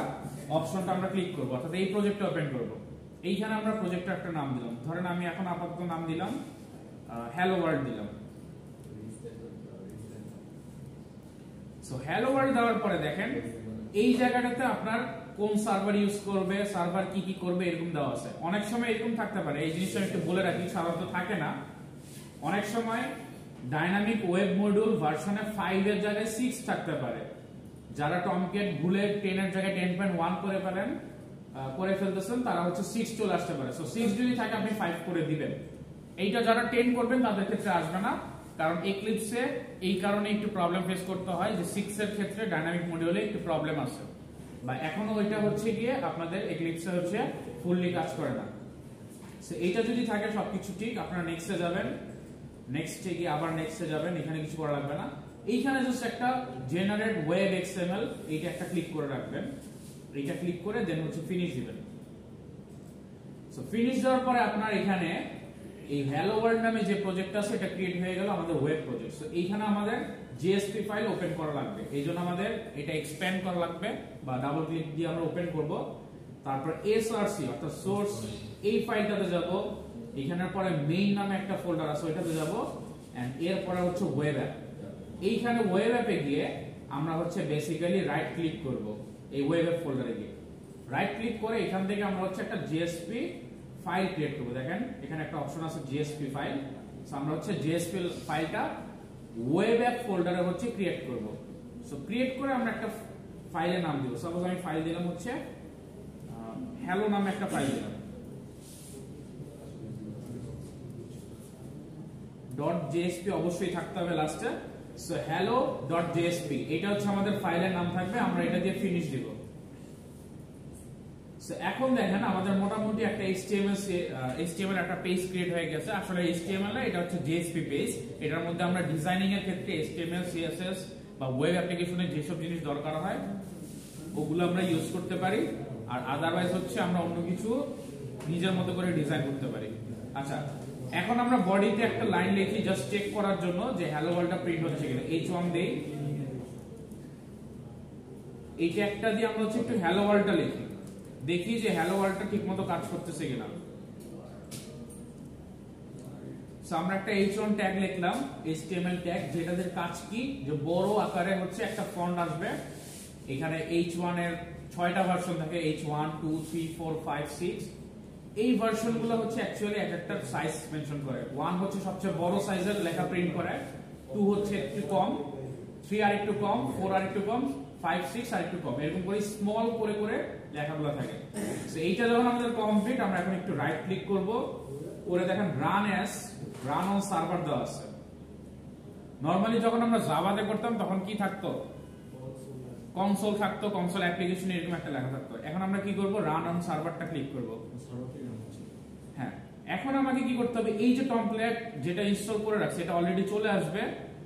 অপশনটা আমরা ক্লিক করব, অর্থাৎ এই প্রজেক্টটা ওপেন করব। এইখানে আমরা প্রজেক্টটা একটা নাম দিলাম, ধরেন আমি এখন আপাতত নাম দিলাম হ্যালো ওয়ার্ল্ড দিলাম। সো হ্যালো ওয়ার্ল্ড দেওয়ার পরে দেখেন এই জায়গাটাতে আপনার কোন সার্ভার ইউজ করবে, সার্ভার কি কি করবে এরকম দেওয়া আছে। অনেক সময় এরকম থাকতে পারে, এই জিনিসটা একটু বলে রাখি, সাধারণত থাকে না। অনেক সময় ডাইনামিক ওয়েব মডিউল ভার্সনে 5 এর জায়গায় 6 থাকতে পারে। যারা টমক্যাট ভুলে 10 এর জায়গায় 10.1 করে ফেলতেছেন তারা হচ্ছে 6 চলে আসতে পারে। সো 6 যদি থাকে আপনি 5 করে দিবেন। এইটা যারা 10 করবেন তাদের ক্ষেত্রে আসবে না, কারণ এক্লিপসে এই কারণে একটু প্রবলেম ফেস করতে হয় যে 6 এর ক্ষেত্রে ডাইনামিক মডিউলে একটু প্রবলেম আছে, বা এখনো ওইটা হচ্ছে গিয়ে আপনাদের এক্লিপসে হচ্ছে ফুললি কাজ করে না। সো এইটা যদি থাকে সবকিছু ঠিক, আপনারা নেক্সটে যাবেন, নেক্সটে গিয়ে আবার নেক্সটে যাবেন, এখানে কিছু করা লাগবে না। এইখানে জাস্ট একটা জেনারেট ওয়েব XML এইটা একটা ক্লিক করে রাখবেন, এইটা ক্লিক করে দেন হচ্ছে ফিনিশ দিবেন। সো ফিনিশ দেওয়ার পরে আপনার এখানে এই হ্যালো ওয়ার্ল্ড নামে যে প্রজেক্ট আছে এটা ক্রিয়েট হয়ে গেল আমাদের ওয়েব প্রজেক্ট। সো এইখানে আমাদের JSP ফাইল ওপেন করা লাগবে, এইজন্য আমাদের এটা এক্সপ্যান্ড করা লাগবে বা ডাবল ক্লিক দিয়ে আমরা ওপেন করব। তারপর SRC অর্থাৎ সোর্স এই ফাইলটাতে যাব, এখানের পরে মেইন নামে একটা ফোল্ডার আছে ওইটাতে যাব, এন্ড এরপরে হচ্ছে ওয়েব অ্যাপ। এইখানে ওয়েব অ্যাপে গিয়ে আমরা হচ্ছে বেসিক্যালি রাইট ক্লিক করব, এই ওয়েব অ্যাপ ফোল্ডারে গিয়ে রাইট ক্লিক করে এখান থেকে আমরা হচ্ছে একটা JSP ফাইল ক্রিয়েট করব। দেখেন এখানে একটা অপশন আছে JSP ফাইল। সো আমরা হচ্ছে JSP ফাইলটা ওয়েব অ্যাপ ফোল্ডারে হচ্ছে ক্রিয়েট করব। সো ক্রিয়েট করে আমরা একটা ফাইলের নাম দিব। সাপোজ আমি ফাইল দিলাম হচ্ছে হ্যালো নামে একটা ফাইল দিলাম, .jsp অবশ্যই থাকতে হবে লাস্টে। সো hello.jsp এটা হচ্ছে আমাদের ফাইলের নাম থাকবে, আমরা এটা দিয়ে ফিনিশ দিব। সো এখন দেখেন আমাদের মোটামুটি একটা HTML একটা পেজ ক্রিয়েট হয়ে গেছে। আসলে HTML না, এটা হচ্ছে JSP পেজ। এটার মধ্যে আমরা ডিজাইনিং এর ক্ষেত্রে HTML CSS বা ওয়েব অ্যাপ্লিকেশনে যেসব জিনিস দরকার হয় ওগুলো আমরা ইউজ করতে পারি, আর আদারওয়াইজ হচ্ছে আমরা অন্য কিছু নিজের মতো করে ডিজাইন করতে পারি। আচ্ছা, এখন আমরা বডিতে একটা লাইন লিখি জাস্ট চেক করার জন্য যে হ্যালো ওয়ার্ল্ডটা প্রিন্ট হচ্ছে কিনা। H1 দেই, এই ট্যাগটা দিয়ে আমরা হচ্ছে একটু হ্যালো ওয়ার্ল্ডটা লিখি, দেখি যে হ্যালো ওয়ার্ল্ডটা ঠিকমতো কাজ করতেছে কিনা। সো আমরা একটা H1 ট্যাগ লিখলাম, HTML ট্যাগ, যেটাদের কাজ কি যে বড় আকারে হচ্ছে একটা ফন্ট আসবে। এখানে H1 এর 6টা ভার্সন থাকে, H1 2 3 4 5 6। এই ভার্সনগুলো হচ্ছে অ্যাকচুয়ালি একটা সাইজ মেনশন করে। 1 হচ্ছে সবচেয়ে বড় সাইজের লেখা প্রিন্ট করে, 2 হচ্ছে একটু কম, 3 আর একটু কম, 4 আর একটু কম, 5 6 আর একটু কম, এরকম করে স্মল করে করে লেখাগুলো থাকে। সো এইটা যখন আমাদের কমপ্লিট, আমরা এখন একটু রাইট ক্লিক করব, করে দেখেন রান অন সার্ভার দেওয়া আছে। নরমালি যখন আমরা জাভাতে করতাম তখন কি থাকতো, কনসোল থাকতো, কনসোল অ্যাপ্লিকেশন এরকম একটা লেখা থাকতো। এখন আমরা কি করব, রান অন সার্ভারটা ক্লিক করব। হ্যাঁ, এখন আমাকে কি করতে হবে, এই যে টেমপ্লেট যেটা ইনস্টল করে রাখছি এটা অলরেডি চলে আসবে।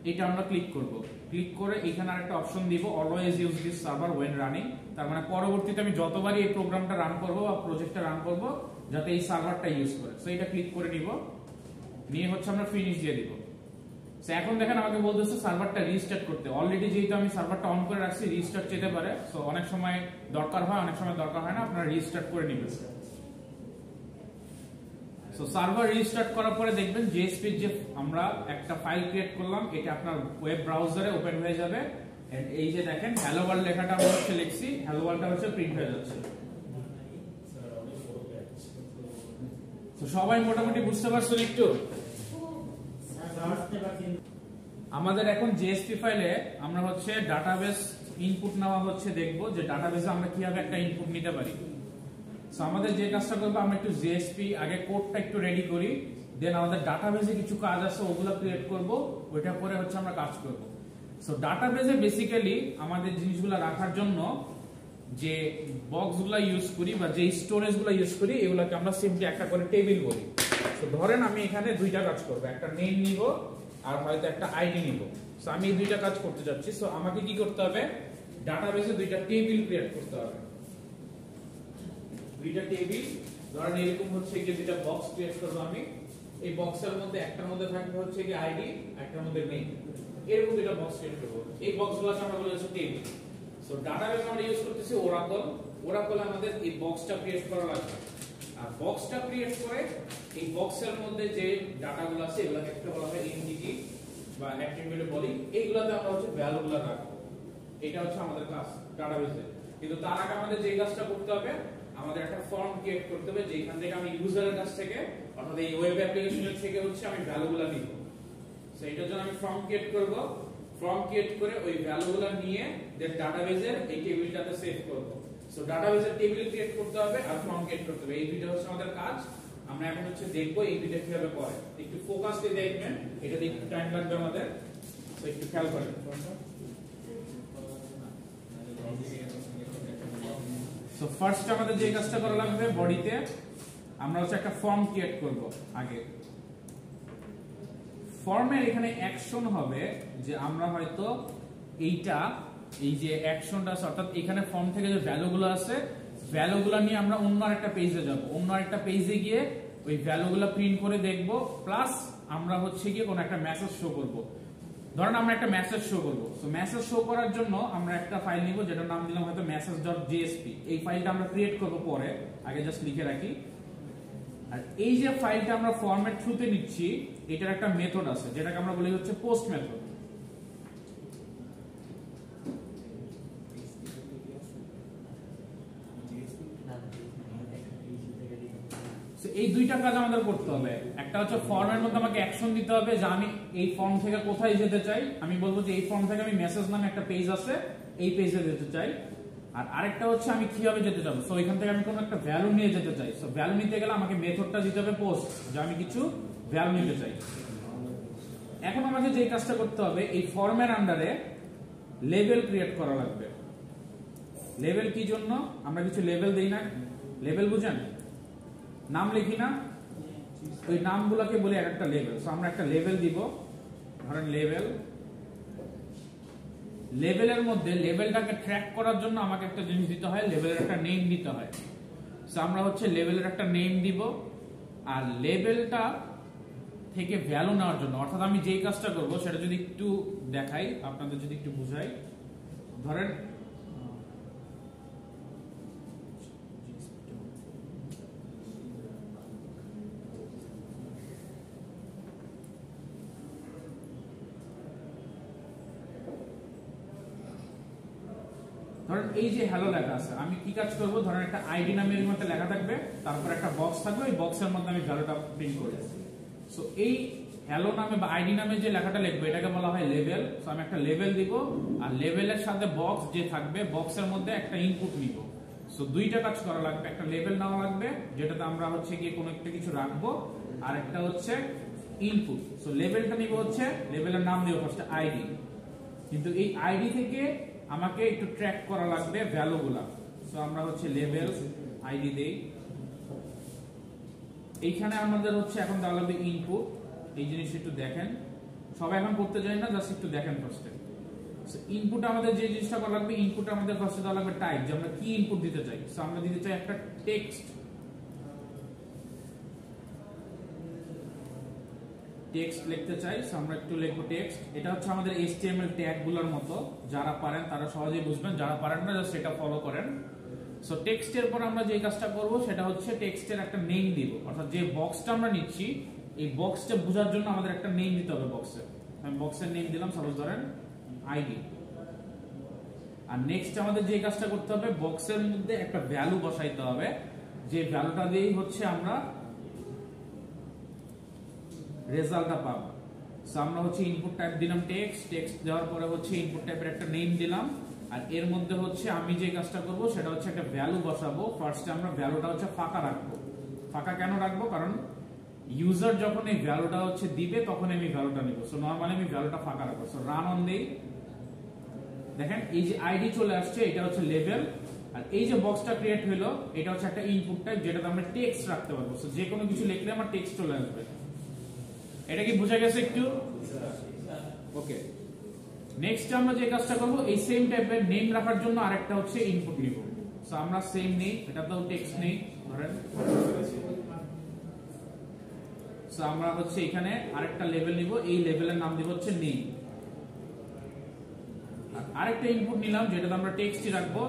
এটা আমরা ক্লিক করব। ক্লিক করে এখানে আরেকটা অপশন দিব always use this server when running, তার মানে পরবর্তীতে আমি যতবারই এই প্রোগ্রামটা রান করব বা প্রজেক্টটা রান করব যাতে এই সার্ভারটা ইউজ করে। সো এটা ক্লিক করে নিব, নিয়ে হচ্ছে আমরা ফিনিশ দিয়ে দিব। সো এখন দেখেন আমাকে বলতেছে সার্ভারটা রিস্টার্ট করতে। অলরেডি যেহেতু আমি সার্ভারটা অন করে রাখছি রিস্টার্ট যেতে পারে, সো অনেক সময় দরকার হয় অনেক সময় দরকার হয় না, আপনারা রিস্টার্ট করে নেবেন। সো সার্ভার রিস্টার্ট করার পরে দেখবেন জেএসপি যে আমরা একটা ফাইল ক্রিয়েট করলাম এটা আপনার ওয়েব ব্রাউজারে ওপেন হয়ে যাবে। এন্ড এই যে দেখেন হ্যালো ওয়ার্ল্ড লেখাটা আমরা হচ্ছে লিখছি, হ্যালো ওয়ার্ল্ডটা হচ্ছে প্রিন্ট হয়ে যাচ্ছে। তো সবাই মোটামুটি বুঝতে পারছেন একটু? আমাদের এখন জেএসপি ফাইলে আমরা হচ্ছে ডাটাবেস ইনপুট নেওয়া হচ্ছে, দেখবো যে ডাটাবেসে আমরা কিভাবে একটা ইনপুট নিতে পারি। সো আমাদের যে কাজটা করবো আমরা একটু জেএসপি আগে কোডটা একটু রেডি করি, দেন আমাদের ডাটাবেসে কিছু কাজ আছে ওগুলো ক্রিয়েট করব, ওইটা পরে হচ্ছে আমরা কাজ করব। সো ডাটাবেসে বেসিক্যালি আমাদের জিনিসগুলো রাখার জন্য যে বক্সগুলো ইউজ করি বা যে স্টোরেজগুলো ইউজ করি এগুলোকে আমরা সিম্পলি একটা করে টেবিল বলি। সো ধরেন আমি এখানে দুইটা কাজ করব, একটা নেম নিব আর হয়তো একটা আইডি নিব। সো আমি এই দুইটা কাজ করতে যাচ্ছি। সো আমাকে কি করতে হবে, ডাটাবেসে দুইটা টেবিল ক্রিয়েট করতে হবে। দুইটা টেবিল ধরেন এরকম হচ্ছে কি দুইটা বক্স ক্রিয়েট করব আমি। এই বক্সের মধ্যে একটার মধ্যে থাকবে হচ্ছে কি আইডি, একটার মধ্যে নেম। এরকম দুইটা বক্স ক্রিয়েট করব। এই বক্সগুলোকে আমরা বলি হচ্ছে টেবিল। সো ডাটাবেস আমরা ইউজ করতেছি ওরাকল। ওরাকলে আমাদের এই বক্সটা ক্রিয়েট করা লাগবে। আর বক্সটা ক্রিয়েট করে এই বক্সের মধ্যে যে ডাটাগুলো আছে এগুলোকে একটা বলা হয় এন্টিটি বা অ্যাট্রিবিউট বলি। এইগুলোতে আমরা হচ্ছে ভ্যালুগুলো রাখবো। এটা হচ্ছে আমাদের কাজ ডাটাবেসে। কিন্তু তার আগে আমাদের যে কাজটা করতে হবে, আমাদের একটা ফর্ম ক্রিয়েট করতে হবে যেখান থেকে আমি ইউজারের কাছ থেকে অর্থাৎ এই ওয়েব অ্যাপ্লিকেশনের থেকে হচ্ছে আমি ভ্যালুগুলো নিব। সো এটার জন্য আমি ফর্ম ক্রিয়েট করব। ফর্ম ক্রিয়েট করে ওই ভ্যালুগুলো নিয়ে দেন ডাটাবেসের এই টেবিলটাতে সেভ করব। সো ডাটাবেসের টেবিল ক্রিয়েট করতে হবে আর ফর্ম ক্রিয়েট করতে হবে। এই দুটো হচ্ছে আমাদের কাজ। আমরা এখন হচ্ছে দেখব এই দুটো কিভাবে করে। একটু ফোকাস দিয়ে দেখবেন, এটা একটু টাইম লাগবে আমাদের। সো একটু খেয়াল করেন। সো ফার্স্ট আমাদের যে কাজটা করা লাগবে, বডিতে আমরা হচ্ছে একটা ফর্ম ক্রিয়েট করব। আগে ফর্মের এখানে অ্যাকশন হবে যে আমরা হয়তো এইটা এই যে অ্যাকশনটা আছে অর্থাৎ এখানে ফর্ম থেকে যে ভ্যালুগুলো আছে ভ্যালুগুলো নিয়ে আমরা অন্য আরেকটা পেজে যাব। অন্য আরেকটা পেজে গিয়ে ওই ভ্যালুগুলো প্রিন্ট করে দেখব, প্লাস আমরা হচ্ছে গিয়ে কোনো একটা মেসেজ শো করব। ধরেন আমরা একটা মেসেজ শো করব। সো মেসেজ শো করার জন্য আমরা একটা ফাইল নিব যেটার নাম দিলাম হয়তো message.jsp। এই ফাইলটা আমরা ক্রিয়েট করব পরে, আগে জাস্ট লিখে রাখি। আর এই যে ফাইলটা আমরা ফরম্যাট থ্রুতে নিচ্ছি এটার একটা মেথড আছে যেটাকে আমরা বলি হচ্ছে পোস্ট মেথড। এই দুইটা কাজ আমাদের করতে হবে। একটা হচ্ছে ফর্মের মধ্যে আমাকে অ্যাকশন দিতে হবে যে আমি এই ফর্ম থেকে কোথায় যেতে চাই। আমি বলবো যে এই ফর্ম থেকে আমি মেসেজ নামে একটা পেজ আছে এই পেজে যেতে চাই। আর আরেকটা হচ্ছে আমি কিভাবে যেতে চাই। সো এখান থেকে আমি কোনো একটা ভ্যালু নিয়ে যেতে চাই। সো ভ্যালু নিতে গেলে আমাকে মেথডটা দিতে হবে পোস্ট, যে আমি কিছু ভ্যালু নিতে চাই। এখন আমাকে যে কাজটা করতে হবে, এই ফর্মের আন্ডারে লেভেল ক্রিয়েট করা লাগবে। লেভেল কি জন্য? আমরা কিছু লেভেল দেই না? লেভেল বুঝেন? নাম লিখি না, ওই নামগুলোকে বলি একটা লেভেল। সো আমরা একটা লেভেল দিব, ধরেন লেভেল। লেভেলের মধ্যে লেভেলটাকে ট্র্যাক করার জন্য আমাকে একটা জিনিস দিতে হয়, লেভেলের একটা নেম দিতে হয়। সো আমরা হচ্ছে লেভেলের একটা নেম দিব। আর লেভেলটা থেকে ভ্যালু নেওয়ার জন্য অর্থাৎ আমি যেই কাজটা করব সেটা যদি একটু দেখাই আপনাদের, যদি একটু বুঝাই, ধরেন ধরেন এই যে হ্যালো লেখা আছে, আমি কি কাজ করব, ধরেন একটা আইডি নামের মধ্যে লেখা থাকবে, তারপর একটা বক্স থাকবে, ওই বক্সের মধ্যে আমি ভ্যালুটা প্রিন্ট করে। সো এই হ্যালো নামে বা আইডি নামে যে লেখাটা লিখবো এটাকে বলা হয় লেভেল। সো আমি একটা লেভেল দিব আর লেভেলের সাথে বক্স যে থাকবে বক্সের মধ্যে একটা ইনপুট নিব। সো দুইটা কাজ করা লাগবে, একটা লেভেল নেওয়া লাগবে যেটাতে আমরা হচ্ছে গিয়ে কোনো একটা কিছু রাখবো, আর একটা হচ্ছে ইনপুট। সো লেভেলটা নিব হচ্ছে, লেভেলের নাম দিব ফার্স্ট আইডি, কিন্তু এই আইডি থেকে আমাকে একটু ট্র্যাক করা লাগবে ভ্যালুগুলা। সো আমরা হচ্ছে লেভেল আইডি দেই। এইখানে আমাদের হচ্ছে এখন দেওয়া লাগবে ইনপুট। এই জিনিসটা একটু দেখেন সবাই এখন করতে যাই না, জাস্ট একটু দেখেন ফার্স্টে। সো ইনপুট আমাদের যে জিনিসটা করা লাগবে, ইনপুট আমাদের ফার্স্টে দেওয়া লাগবে টাইপ, যে আমরা কি ইনপুট দিতে চাই। সো আমরা দিতে চাই একটা টেক্সট, টেক্সট লিখতে চাই। সো আমরা একটু লিখবো টেক্সট। এটা হচ্ছে আমাদের HTML ট্যাগ গুলোর মতো, যারা পারেন তারা সহজেই বুঝবেন, যারা পারেন না জাস্ট সেটা ফলো করেন। সো টেক্সটের পর আমরা যে কাজটা করব সেটা হচ্ছে টেক্সটের একটা নেম দিব, অর্থাৎ যে বক্সটা আমরা নিচ্ছি এই বক্সটা বোঝার জন্য আমাদের একটা নেম দিতে হবে বক্সে। আমি বক্সের নেম দিলাম সাপোজ ধরেন আইডি। আর নেক্সট আমাদের যে কাজটা করতে হবে, বক্সের মধ্যে একটা ভ্যালু বসাইতে হবে, যে ভ্যালুটা দিয়েই হচ্ছে আমরা রেজাল্টটা পাবো। সো আমরা হচ্ছে ইনপুট টাইপ দিলাম টেক্সট, টেক্সট দেওয়ার পরে হচ্ছে ইনপুট টাইপের একটা নেম দিলাম। আর এর মধ্যে হচ্ছে আমি যে কাজটা করব সেটা হচ্ছে একটা ভ্যালু বসাবো। ফার্স্টে আমরা ভ্যালুটা হচ্ছে ফাঁকা রাখবো। ফাঁকা কেন রাখবো? কারণ ইউজার যখন এই ভ্যালুটা হচ্ছে দিবে তখন আমি ভ্যালুটা নিব। সো নরমালি আমি ভ্যালুটা ফাঁকা রাখবো। সো রান অন দেই, দেখেন এই যে আইডি চলে আসছে, এটা হচ্ছে লেভেল। আর এই যে বক্সটা ক্রিয়েট হলো এটা হচ্ছে একটা ইনপুট টাইপ, যেটাতে আমরা টেক্সট রাখতে পারবো। সো যে কোনো কিছু লিখলে আমার টেক্সট চলে আসবে। এটা কি বোঝা গেছে একটু? ওকে, নেক্সট আমরা যে কাজটা করব, এই সেম টাইপের নেম রাখার জন্য আরেকটা হচ্ছে ইনপুট নিব। সো আমরা সেম নেই, এটাতেও টেক্সট নেই ধরেন। সো আমরা হচ্ছে এখানে আরেকটা লেভেল নিব, এই লেভেলের নাম দিব হচ্ছে নেম। আরেকটা ইনপুট নিলাম যেটাতে আমরা টেক্সটই রাখবো,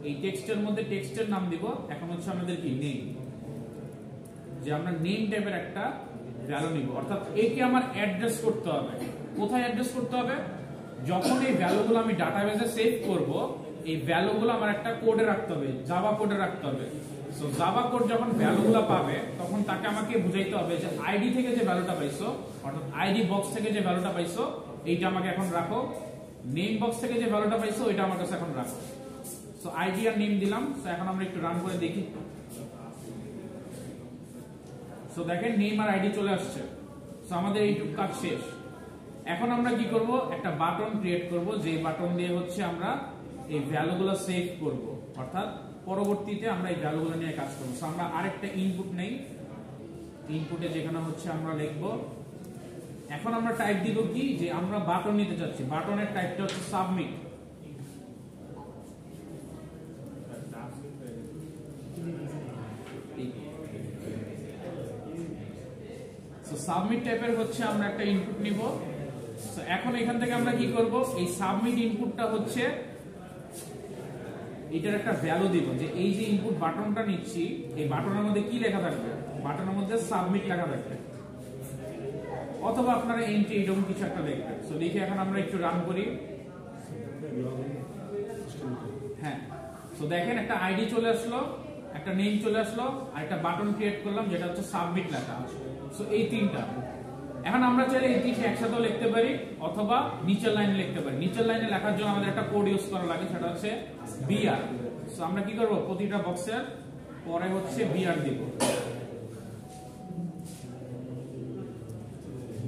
এই টেক্সটের মধ্যে টেক্সটের নাম দিব। এখন হচ্ছে আমাদের কি নেম, যে আমরা নেম টাইপের একটা ভ্যালু নিব, অর্থাৎ একে আমার অ্যাড্রেস করতে হবে। কোথায় অ্যাড্রেস করতে হবে? যখন এই ভ্যালুগুলো আমি ডাটাবেসে সেভ করব, এই ভ্যালুগুলো আমার একটা কোডে রাখতে হবে, জাভা কোডে রাখতে হবে। সো জাভা কোড যখন ভ্যালুগুলো পাবে তখন তাকে আমাকে বুঝাইতে হবে যে আইডি থেকে যে ভ্যালুটা পাইছো, অর্থাৎ আইডি বক্স থেকে যে ভ্যালুটা পাইছো এইটা আমাকে এখন রাখো, নেম বক্স থেকে যে ভ্যালুটা পাইছো ওইটা আমার কাছে এখন রাখো। সো আইডি আর নেম দিলাম। সো এখন আমরা একটু রান করে দেখি। সো দেখেন নেম আর আইডি চলে আসছে। সো আমাদের এইটুকু কাজ শেষ। এখন আমরা কি করব, একটা বাটন ক্রিয়েট করব, যে বাটন দিয়ে হচ্ছে আমরা এই ভ্যালুগুলো সেভ করব, অর্থাৎ পরবর্তীতে আমরা এই ভ্যালুগুলো নিয়ে কাজ করব। সো আমরা আরেকটা ইনপুট নেই, ইনপুটে যেখানে হচ্ছে আমরা লিখব, এখন আমরা টাইপ দিব কি, যে আমরা বাটন নিতে চাচ্ছি, বাটনের টাইপটা হচ্ছে সাবমিট। সো সাবমিট টাইপের হচ্ছে আমরা একটা ইনপুট নিব। সো এখন এখান থেকে আমরা কি করব, এই সাবমিট ইনপুটটা হচ্ছে এটার একটা ভ্যালু দিব, যে এই যে ইনপুট বাটনটা নিচ্ছি এই বাটনের মধ্যে কি লেখা থাকবে, বাটনের মধ্যে সাবমিট লেখা থাকবে, অথবা আপনারা এন্ট্রি এরকম কিছু একটা লিখবেন। সো লিখে এখন আমরা একটু রান করি। হ্যাঁ, সো দেখেন একটা আইডি চলে আসলো, একটা নেম চলে আসলো, আর একটা বাটন ক্রিয়েট করলাম যেটা হচ্ছে সাবমিট লেখা। সো এই তিনটা। এখন আমরা চাইলে এই তিনটা একসাথেও লিখতে পারি অথবা নিচের লাইনে লিখতে পারি। নিচের লাইনে লেখার জন্য আমাদের একটা কোড ইউজ করা লাগে, সেটা হচ্ছে বিআর। সো আমরা কি করব, প্রতিটা বক্সের পরে হচ্ছে বিআর দিব।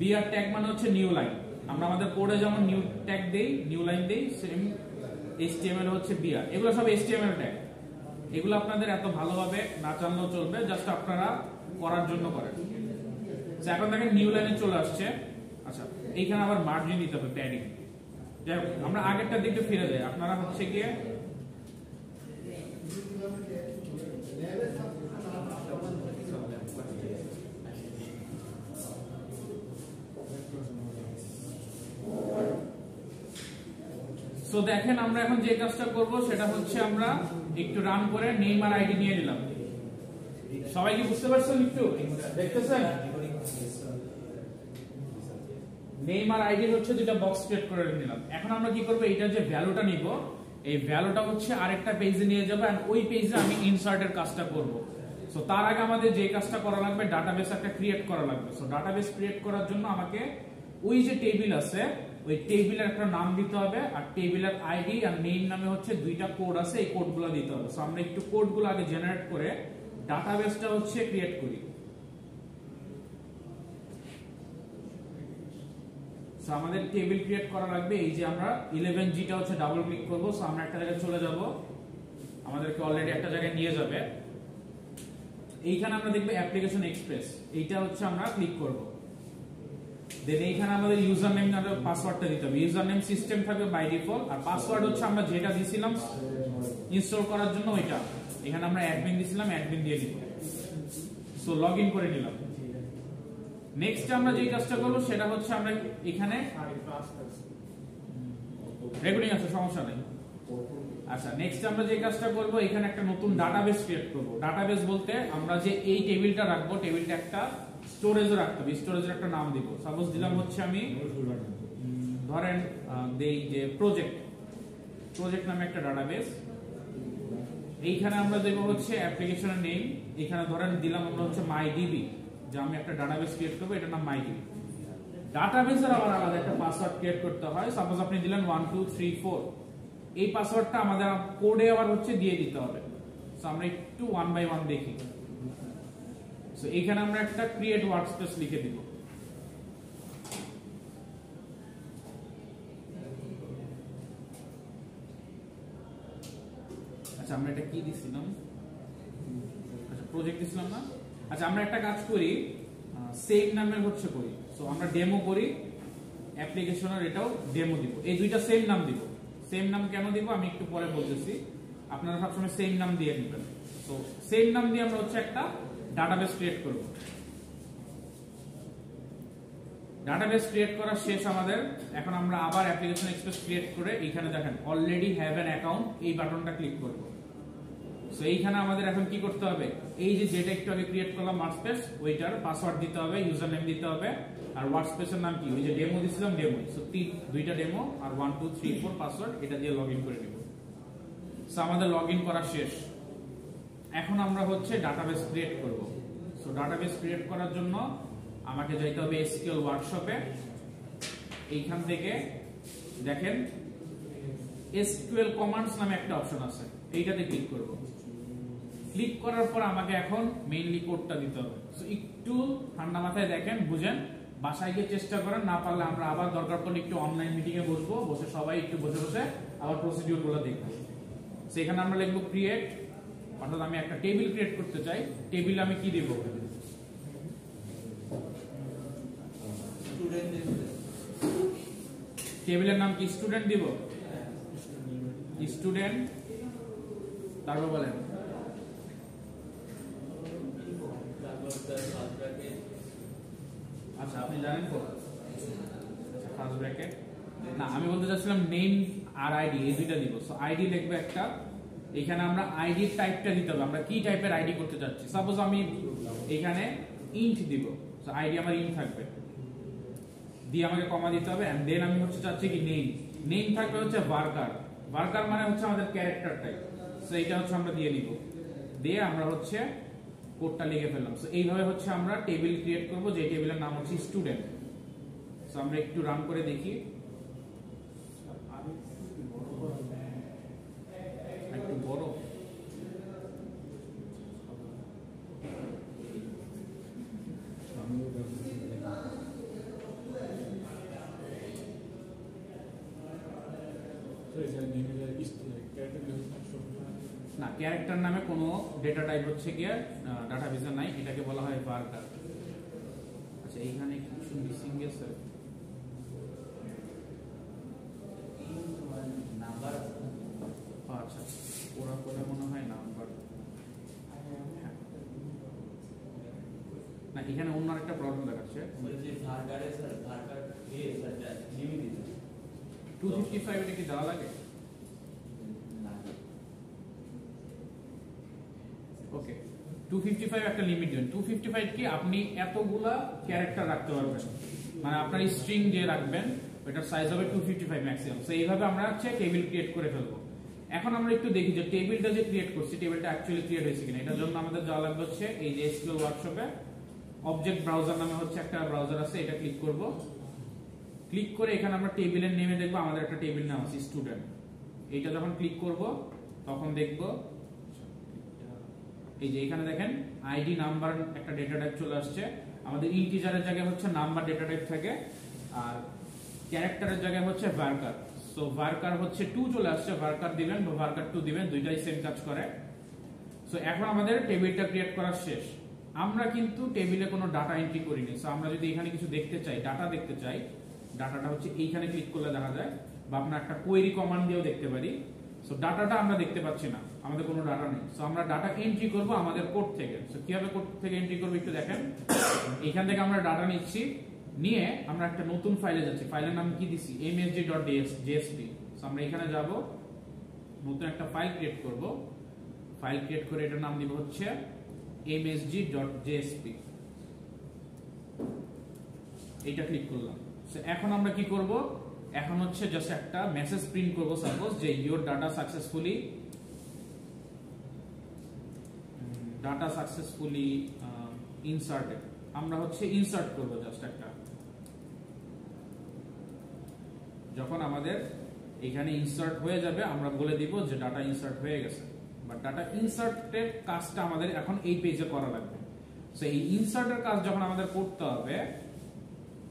বিআর ট্যাগ মানে হচ্ছে নিউ লাইন। আমরা আমাদের কোডে যেমন নিউ ট্যাগ দেই, নিউ লাইন দেই, সেম HTML হচ্ছে বিআর। এগুলো সব HTML ট্যাগ। এগুলো আপনাদের এত ভালোভাবে না জানলেও চলবে, জাস্ট আপনারা করার জন্য করেন। এখন দেখেন নিউ লাইনে চলে আসছে। আচ্ছা, এইখানে আবার মার্জিন দিতে হবে, প্যাডিং। যাই হোক, আমরা আগেরটার দিকে ফিরে যাই। আপনারা হচ্ছে গিয়ে সো দেখেন আমরা এখন যে কাজটা করব সেটা হচ্ছে আমরা একটু রান করে নেম আর আইডি নিয়ে নিলাম। সবাই কি বুঝতে পারছেন? একটু দেখতেছেন? নেম আর আইডি হচ্ছে দুটো বক্স ক্রিয়েট করে নিলাম। এখন আমরা কি করব, এটা যে ভ্যালুটা নিব এই ভ্যালুটা হচ্ছে আরেকটা পেজে নিয়ে যাব, এন্ড ওই পেজে আমি ইনসার্টের কাজটা করব। সো তার আগে আমাদের যে কাজটা করা লাগবে, ডাটাবেস একটা ক্রিয়েট করা লাগবে। সো ডাটাবেস ক্রিয়েট করার জন্য আমাকে ওই যে টেবিল আছে ওই টেবিলের একটা নাম দিতে হবে, আর টেবিলের আইডি আর নেম নামে হচ্ছে দুইটা কোড আছে, এই কোডগুলো দিতে হবে। সো আমরা একটু কোডগুলো আগে জেনারেট করে ডাটাবেসটা হচ্ছে ক্রিয়েট করি। সো আমাদের টেবিল ক্রিয়েট করা লাগবে। এই যে আমরা 11G টা হচ্ছে ডাবল ক্লিক করব। সো আমরা একটা জায়গায় চলে যাব, আমাদেরকে অলরেডি একটা জায়গায় নিয়ে যাবে। এইখানে আমরা দেখব অ্যাপ্লিকেশন এক্সপ্রেস, এইটা হচ্ছে আমরা ক্লিক করব। দেন এইখানে আমাদের ইউজার নেম আর পাসওয়ার্ডটা দিতে হবে। ইউজার নেম সিস্টেম থাকবে বাই ডিফল্ট, আর পাসওয়ার্ড হচ্ছে আমরা যেটা দিয়েছিলাম ইনস্টল করার জন্য ওইটা। এখানে আমরা অ্যাডমিন দিয়েছিলাম, অ্যাডমিন দিয়ে দিব। সো লগইন করে নিলাম। নেক্সট আমরা যে কাজটা করব সেটা হচ্ছে আমরা এখানে রেকর্ডিং আছে, সমস্যা নেই। আচ্ছা, নেক্সট আমরা যে কাজটা করব এখানে একটা নতুন ডাটাবেস ক্রিয়েট করব। ডাটাবেস বলতে আমরা যে এই টেবিলটা রাখবো, টেবিলটা একটা স্টোরেজে রাখতে হবে। স্টোরেজের একটা নাম দিব। সাপোজ দিলাম হচ্ছে আমি ধরেন দেই যে প্রজেক্ট নামে একটা ডাটাবেস। এইখানে আমরা দেব হচ্ছে অ্যাপ্লিকেশনের নেম। এখানে ধরেন দিলাম আমরা হচ্ছে মাইডিবি, যে আমি একটা ডাটাবেস ক্রিয়েট করব, এটার নাম মাইডিবি। ডাটাবেসের আবার আলাদা একটা পাসওয়ার্ড ক্রিয়েট করতে হয়। সাপোজ আপনি দিলেন 1 2 3 4, এই পাসওয়ার্ডটা আমাদের কোডে আবার হচ্ছে দিয়ে দিতে হবে। সো আমরা একটু 1 বাই 1 দেখি। সো এখানে আমরা একটা ক্রিয়েট ওয়ার্কস্পেস লিখে দিব। আচ্ছা, আমরা এটা কি দিছিলাম? আচ্ছা, প্রজেক্ট দিছিলাম না? আচ্ছা, আমরা একটা কাজ করি, সেম নামের হচ্ছে করি। সো আমরা ডেমো করি, অ্যাপ্লিকেশনের এটাও ডেমো দিব। এই দুইটা সেম নাম দিব। সেম নাম কেন দিব আমি একটু পরে বলতেছি। আপনারা সবসময় সেম নাম দিয়ে নেবেন। সো সেম নাম দিয়ে আমরা হচ্ছে একটা ডাটাবেস ক্রিয়েট করব। ডাটাবেস ক্রিয়েট করা শেষ আমাদের। এখন আমরা আবার অ্যাপ্লিকেশন এক্সপ্রেস ক্রিয়েট করে এখানে দেখেন অলরেডি হ্যাভ অ্যান অ্যাকাউন্ট, এই বাটনটা ক্লিক করব। সো এইখানে আমাদের এখন কি করতে হবে, এই যে যেটা একটু আগে ক্রিয়েট করলাম ওয়ার্কস্পেস, ওইটার পাসওয়ার্ড দিতে হবে, ইউজার নেম দিতে হবে, আর ওয়ার্কস্পেসের নাম কি, ওই যে ডেমো দিছিলাম ডেমো। সো দুইটা ডেমো আর 1 2 3 4 পাসওয়ার্ড, এটা দিয়ে লগইন করে নিব। সো আমাদের লগইন করা শেষ। এখন আমরা হচ্ছে ডাটাবেস ক্রিয়েট করব। সো ডাটাবেস ক্রিয়েট করার জন্য আমাকে যাইতে হবে এসকিউএল ওয়ার্কশপে। এইখান থেকে দেখেন এসকিউএল কমান্ডস নামে একটা অপশন আছে, এইটাতে ক্লিক করব। ক্লিক করার পর আমাকে এখন মেইনলি কোডটা দিতে হবে। সো একটু ঠান্ডা মাথায় দেখেন, বুঝেন, বাসায় গিয়ে চেষ্টা করেন। না পারলে আমরা আবার দরকার পড়লে একটু অনলাইন মিটিং এ বসবো, বসে সবাই একটু বসে বসে আবার প্রসিডিউর গুলো দেখবো। সেখানে আমরা লিখবো ক্রিয়েট, অর্থাৎ আমি একটা টেবিল ক্রিয়েট করতে চাই। টেবিল আমি কি দিব? টেবিলের নাম কি স্টুডেন্ট দিব? স্টুডেন্ট, তারপর বলেন আচ্ছা আপনি জানেন তো ফার্স্ট ব্র্যাকেট না, আমি বলতে চাচ্ছিলাম নেম আর আইডি, এই দুইটা দিব। সো আইডি লিখবে একটা। এখানে আমরা আইডির টাইপটা দিতে হবে, আমরা কি টাইপের আইডি করতে চাচ্ছি। সাপোজ আমি এখানে ইন্ট দিব, সো আইডি আমার ইন্ট থাকবে, দিয়ে আমাকে কমা দিতে হবে। এন্ড দেন আমি হচ্ছে চাচ্ছি কি নেম থাকবে হচ্ছে ভার্কার। ভার্কার মানে হচ্ছে আমাদের ক্যারেক্টার টাইপ। সো এইটা হচ্ছে আমরা দিয়ে নিব, দিয়ে আমরা হচ্ছে কোডটা লিখে ফেললাম। সো এইভাবে হচ্ছে আমরা টেবিল ক্রিয়েট করব, যে টেবিলের নাম হচ্ছে স্টুডেন্ট। সো আমরা একটু রান করে দেখি। একটু বড় না, ক্যারেক্টার নামে কোনো ডেটা টাইপ হচ্ছে গিয়ে ডাটাবেসে নাই, এটাকে বলা হয় ভার্কার। আচ্ছা, এইখানে কিছু মিসিং গেছে। নাম্বার আচ্ছা, ওরা করে মনে হয় নাম্বার না, এখানে অন্য একটা প্রবলেম দেখাচ্ছে। 255 এটা কি দেওয়া লাগে? ওকে, 255 একটা লিমিট দেন। 255 কি আপনি এতগুলা ক্যারেক্টার রাখতে পারবেন, মানে আপনার স্ট্রিং যে রাখবেন ওটার সাইজ হবে 255 ম্যাক্সিমাম। সো এইভাবে আমরা হচ্ছে টেবিল ক্রিয়েট করে ফেলবো। এখন আমরা একটু দেখি যে টেবিলটা যে ক্রিয়েট করছি, টেবিলটা অ্যাকচুয়ালি ক্রিয়েট হয়েছে কিনা। এটার জন্য আমাদের যাওয়া লাগবে হচ্ছে এই যে এসকিউএল ওয়ার্কশপে অবজেক্ট ব্রাউজার নামে হচ্ছে একটা ব্রাউজার আছে, এটা ক্লিক করব। ক্লিক করে এখানে আমরা টেবিলের নেমে দেখবো আমাদের একটা টেবিল নাম আছে স্টুডেন্ট। এইটা যখন ক্লিক করব তখন দেখব এই যে এখানে দেখেন আইডি নাম্বার একটা ডেটা টাইপ চলে আসছে। আমাদের ইন্টিজারের জায়গায় হচ্ছে নাম্বার ডেটা টাইপ থাকে, আর ক্যারেক্টারের জায়গায় হচ্ছে ভার্কার। সো ভার্কার হচ্ছে 2 চলে আসছে, ভার্কার দিবেন বা ভার্কার 2 দিবেন, দুইটাই সেম কাজ করে। সো এখন আমাদের টেবিলটা ক্রিয়েট করা শেষ। আমরা কিন্তু টেবিলে কোনো ডাটা এন্ট্রি করিনি। সো আমরা যদি এখানে কিছু দেখতে চাই, ডাটা দেখতে চাই, ডাটাটা হচ্ছে এইখানে ক্লিক করলে দেখা যায়, বা আমরা একটা কোয়েরি কমান্ড দিয়েও দেখতে পারি। সো ডাটাটা আমরা দেখতে পাচ্ছি না, আমাদের কোনো ডাটা নেই। সো আমরা ডাটা এন্ট্রি করব আমাদের কোড থেকে। সো কিভাবে কোড থেকে এন্ট্রি করব একটু দেখেন। এখান থেকে আমরা ডাটা নিচ্ছি, নিয়ে আমরা একটা নতুন ফাইলে যাচ্ছি। ফাইলের নাম কি দিছি? msg.jsp। সো আমরা এখানে যাব, নতুন একটা ফাইল ক্রিয়েট করব। ফাইল ক্রিয়েট করে এটার নাম দিব হচ্ছে msg.jsp। এটা ক্লিক করলাম। সো এখন আমরা কি করব? এখন হচ্ছে জাস্ট একটা মেসেজ প্রিন্ট করব, সাপোজ যে ইওর ডাটা সাকসেসফুলি ইনসার্টেড। আমরা হচ্ছে ইনসার্ট করব জাস্ট একটা। যখন আমাদের এখানে ইনসার্ট হয়ে যাবে আমরা বলে দিব যে ডাটা ইনসার্ট হয়ে গেছে। বাট ডাটা ইনসার্টের কাজটা আমাদের এখন এই পেজে করা লাগবে। সো এই ইনসার্টের কাজ যখন আমাদের করতে হবে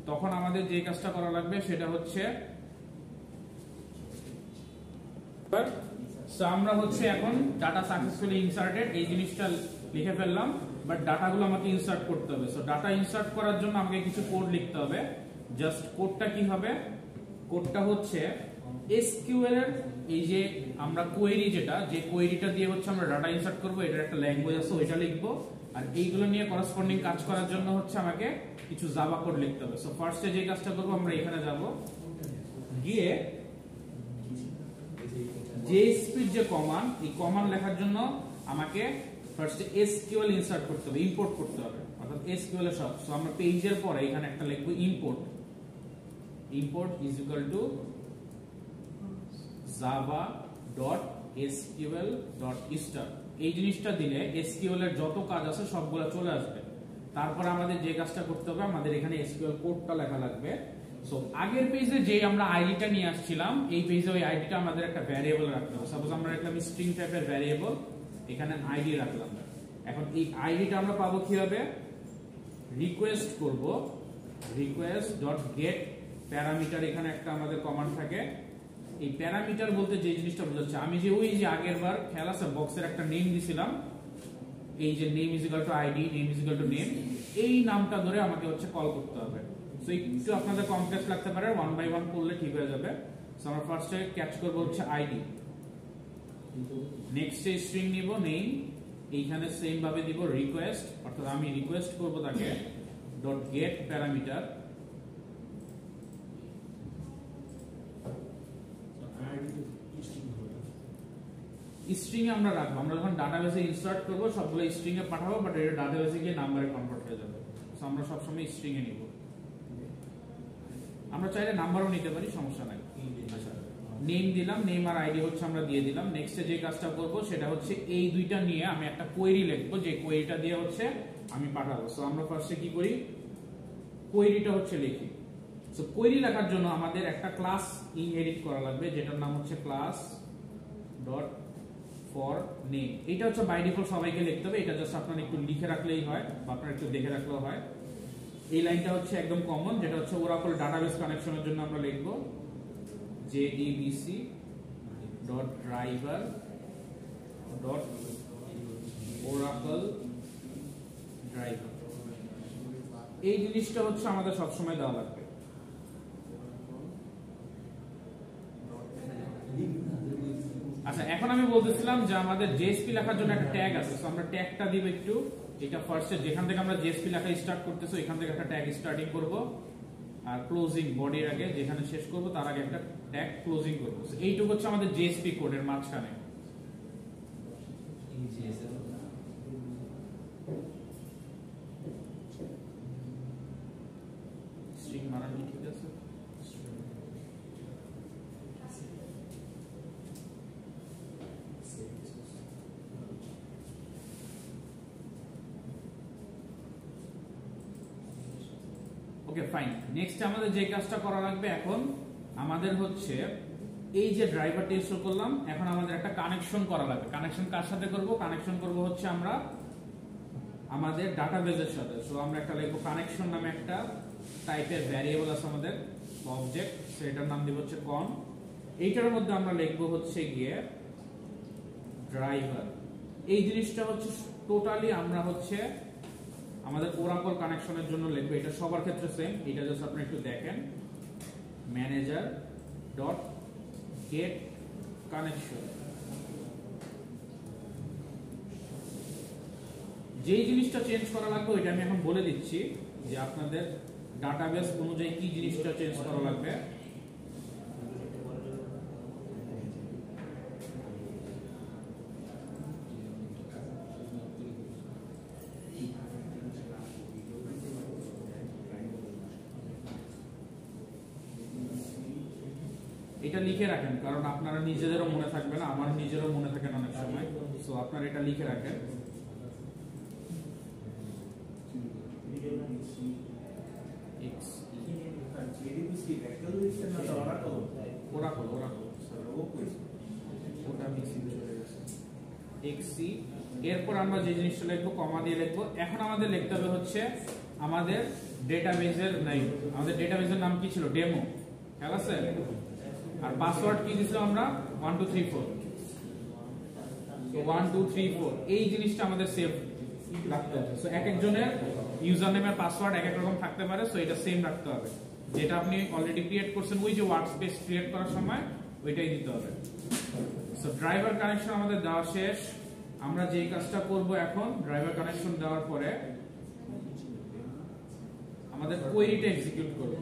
তখন আমাদের যে কাজটা করা লাগবে সেটা হচ্ছে, আমরা হচ্ছে এখন ডাটা সাকসেসফুলি ইনসার্টেড এই জিনিসটা লিখে ফেললাম, বাট ডাটাগুলো আমাকে ইনসার্ট করতে হবে। সো ডাটা ইনসার্ট করার জন্য আমাকে কিছু কোড লিখতে হবে। জাস্ট কোডটা কি হবে? কোডটা হচ্ছে এসকিউএল এর এই যে আমরা কোয়েরি, যে কোয়েরিটা দিয়ে হচ্ছে আমরা ডাটা ইনসার্ট করব, এটার একটা ল্যাঙ্গুয়েজ আছে, ওইটা লিখবো। আর এইগুলো নিয়ে করেসপন্ডিং কাজ করার জন্য হচ্ছে আমাকে কিছু জাভা কোড লিখতে হবে। সো ফার্স্টে যে কাজটা করব, আমরা এখানে যাব, গিয়ে JSP যে কমান্ড, এই কমান্ড লেখার জন্য আমাকে ফার্স্টে SQL ইনসার্ট করতে হবে, ইম্পোর্ট করতে হবে, অর্থাৎ SQL এর সব। সো আমরা পেজের পরে এখানে একটা লিখব import is equal to java.sql.start। এই জিনিসটা দিলে SQL এর যত কাজ আছে সবগুলো চলে আসবে। তারপর আমাদের যে কাজটা করতে হবে, আমাদের এখানে SQL কোডটা লেখা লাগবে। সো আগের পেজে যে আমরা আইডিটা নিয়ে আসছিলাম, এই পেজে ওই আইডিটা আমাদের একটা ভ্যারিয়েবল রাখতে হবে। সাপোজ আমরা রাখলাম স্ট্রিং টাইপের ভ্যারিয়েবল, এখানে আইডি রাখলাম। এখন এই আইডিটা আমরা পাবো কিভাবে? রিকোয়েস্ট করব, request.get প্যারামিটার, এখানে একটা আমাদের কমান্ড থাকে। এই প্যারামিটার বলতে যে জিনিসটা বোঝাচ্ছে, আমি যে ওই যে আগের বার খেয়াল আছে বক্সের একটা নেম দিছিলাম, এই যে name is equal to ID, name is equal to name, এই নামটা ধরে আমাকে হচ্ছে কল করতে হবে। সো একটু আপনাদের কমপ্লেক্স লাগতে পারে, 1 বাই 1 করলে ঠিক হয়ে যাবে। সো আমরা ফার্স্টে ক্যাচ করব হচ্ছে আইডি, নেক্সটে স্ট্রিং নিব নেম, এইখানে সেম ভাবে দিব রিকোয়েস্ট, অর্থাৎ আমি রিকোয়েস্ট করব তাকে ডট গেট প্যারামিটার। স্ট্রিং এ আমরা রাখবো, আমরা যখন ডাটাবেসে ইনসার্ট করব সবগুলো স্ট্রিং এ পাঠাবো, বাট এটা ডাটাবেসে গিয়ে নাম্বারে কনভার্ট হয়ে যাবে। সো আমরা সবসময় স্ট্রিং এ নিব। আমরা চাইলে নাম্বারও নিতে পারি, সমস্যা নাই। আচ্ছা, নেম দিলাম, নেম আর আইডি হচ্ছে আমরা দিয়ে দিলাম। নেক্সটে যে কাজটা করব সেটা হচ্ছে এই দুইটা নিয়ে আমি একটা কোয়েরি লিখবো, যে কোয়েরিটা দিয়ে হচ্ছে আমি পাঠাবো। সো আমরা ফার্স্টে কি করি? কোয়েরিটা হচ্ছে লিখি। সো কোয়েরি লেখার জন্য আমাদের একটা ক্লাস ইনহেরিট করা লাগবে, যেটার নাম হচ্ছে ক্লাস ডট ফর নেম। এটা হচ্ছে বাই ডিফল্ট সবাইকে লিখতে হবে, এটা জাস্ট আপনারা একটু লিখে রাখলেই হয়, বা আপনারা একটু দেখে রাখলেও হয়। এই লাইনটা হচ্ছে একদম কমন, যেটা হচ্ছে ওরাকল ডাটাবেস কানেকশনের জন্য আমরা লিখবো jdbc.driver.oracle driver। এই জিনিসটা হচ্ছে আমাদের সবসময় দেওয়া লাগবে। আচ্ছা, এখন আমি বলতেছিলাম যে আমাদের জেএসপি লেখার জন্য একটা ট্যাগ আছে। সো আমরা ট্যাগটা দিব একটু, এটা ফার্স্টে যেখান থেকে আমরা জেএসপি লেখা স্টার্ট করতেছি এখান থেকে একটা ট্যাগ স্টার্টিং করব, আর ক্লোজিং বডির আগে যেখানে শেষ করব তার আগে একটা ট্যাগ ক্লোজিং করব। সো এইটুকু হচ্ছে আমাদের জেএসপি কোডের মাঝখানে। স্ট্রিং মানানো ঠিক আছে? Okay fine. নেক্সট আমাদের যে কাজটা করা লাগবে এখন, আমাদের হচ্ছে এই যে ড্রাইভারটা ইনস্টল করলাম, এখন আমাদের একটা কানেকশন করা লাগবে। কানেকশন কার সাথে করব? কানেকশন করব হচ্ছে আমরা আমাদের ডাটাবেসের সাথে। সো আমরা একটা লিখব কানেকশন নামে একটা টাইপের ভ্যারিয়েবল আছে আমাদের অবজেক্ট, সেটার নাম দিব হচ্ছে কন। এইটার মধ্যে আমরা লিখব হচ্ছে গিয়ে ড্রাইভার। এই জিনিসটা হচ্ছে টোটালি আমরা হচ্ছে আমাদের ওরাকল কানেকশনের জন্য লিখবো, এটা সবার ক্ষেত্রে সেম, এটা জাস্ট আপনি একটু দেখেন, ম্যানেজার ডট গেট কানেকশন। যেই জিনিসটা চেঞ্জ করা লাগবে ওইটা আমি এখন বলে দিচ্ছি, যে আপনাদের ডাটাবেস অনুযায়ী কি জিনিসটা চেঞ্জ করা লাগবে। এটা লিখে রাখেন, কারণ আপনারা নিজেদেরও মনে থাকবে না, আমার নিজেরও মনে থাকে না অনেক সময়, সো আপনারা এটা লিখে রাখেন। এরপর আমরা যে জিনিসটা লিখবো কমা দিয়ে লিখবো। এখন আমাদের লিখতে হবে হচ্ছে আমাদের ডেটাবেজের নেম। আমাদের ডেটাবেজের নাম কি ছিল? ডেমো, ঠিক আছে? আর পাসওয়ার্ড কি দিয়েছিলাম আমরা? 1234। তো 1234 এই জিনিসটা আমাদের সেভ রাখতে হবে। সো এক একজনের ইউজার নেম আর পাসওয়ার্ড এক এক রকম থাকতে পারে, সো এটা সেম রাখতে হবে। যেটা আপনি অলরেডি ক্রিয়েট করছেন ওই যে ওয়ার্কস্পেস ক্রিয়েট করার সময় ওইটাই দিতে হবে। সো ড্রাইভার কানেকশন আমাদের দেওয়া শেষ। আমরা যে কাজটা করব এখন, ড্রাইভার কানেকশন দেওয়ার পরে আমাদের কোয়েরিটা এক্সিকিউট করব।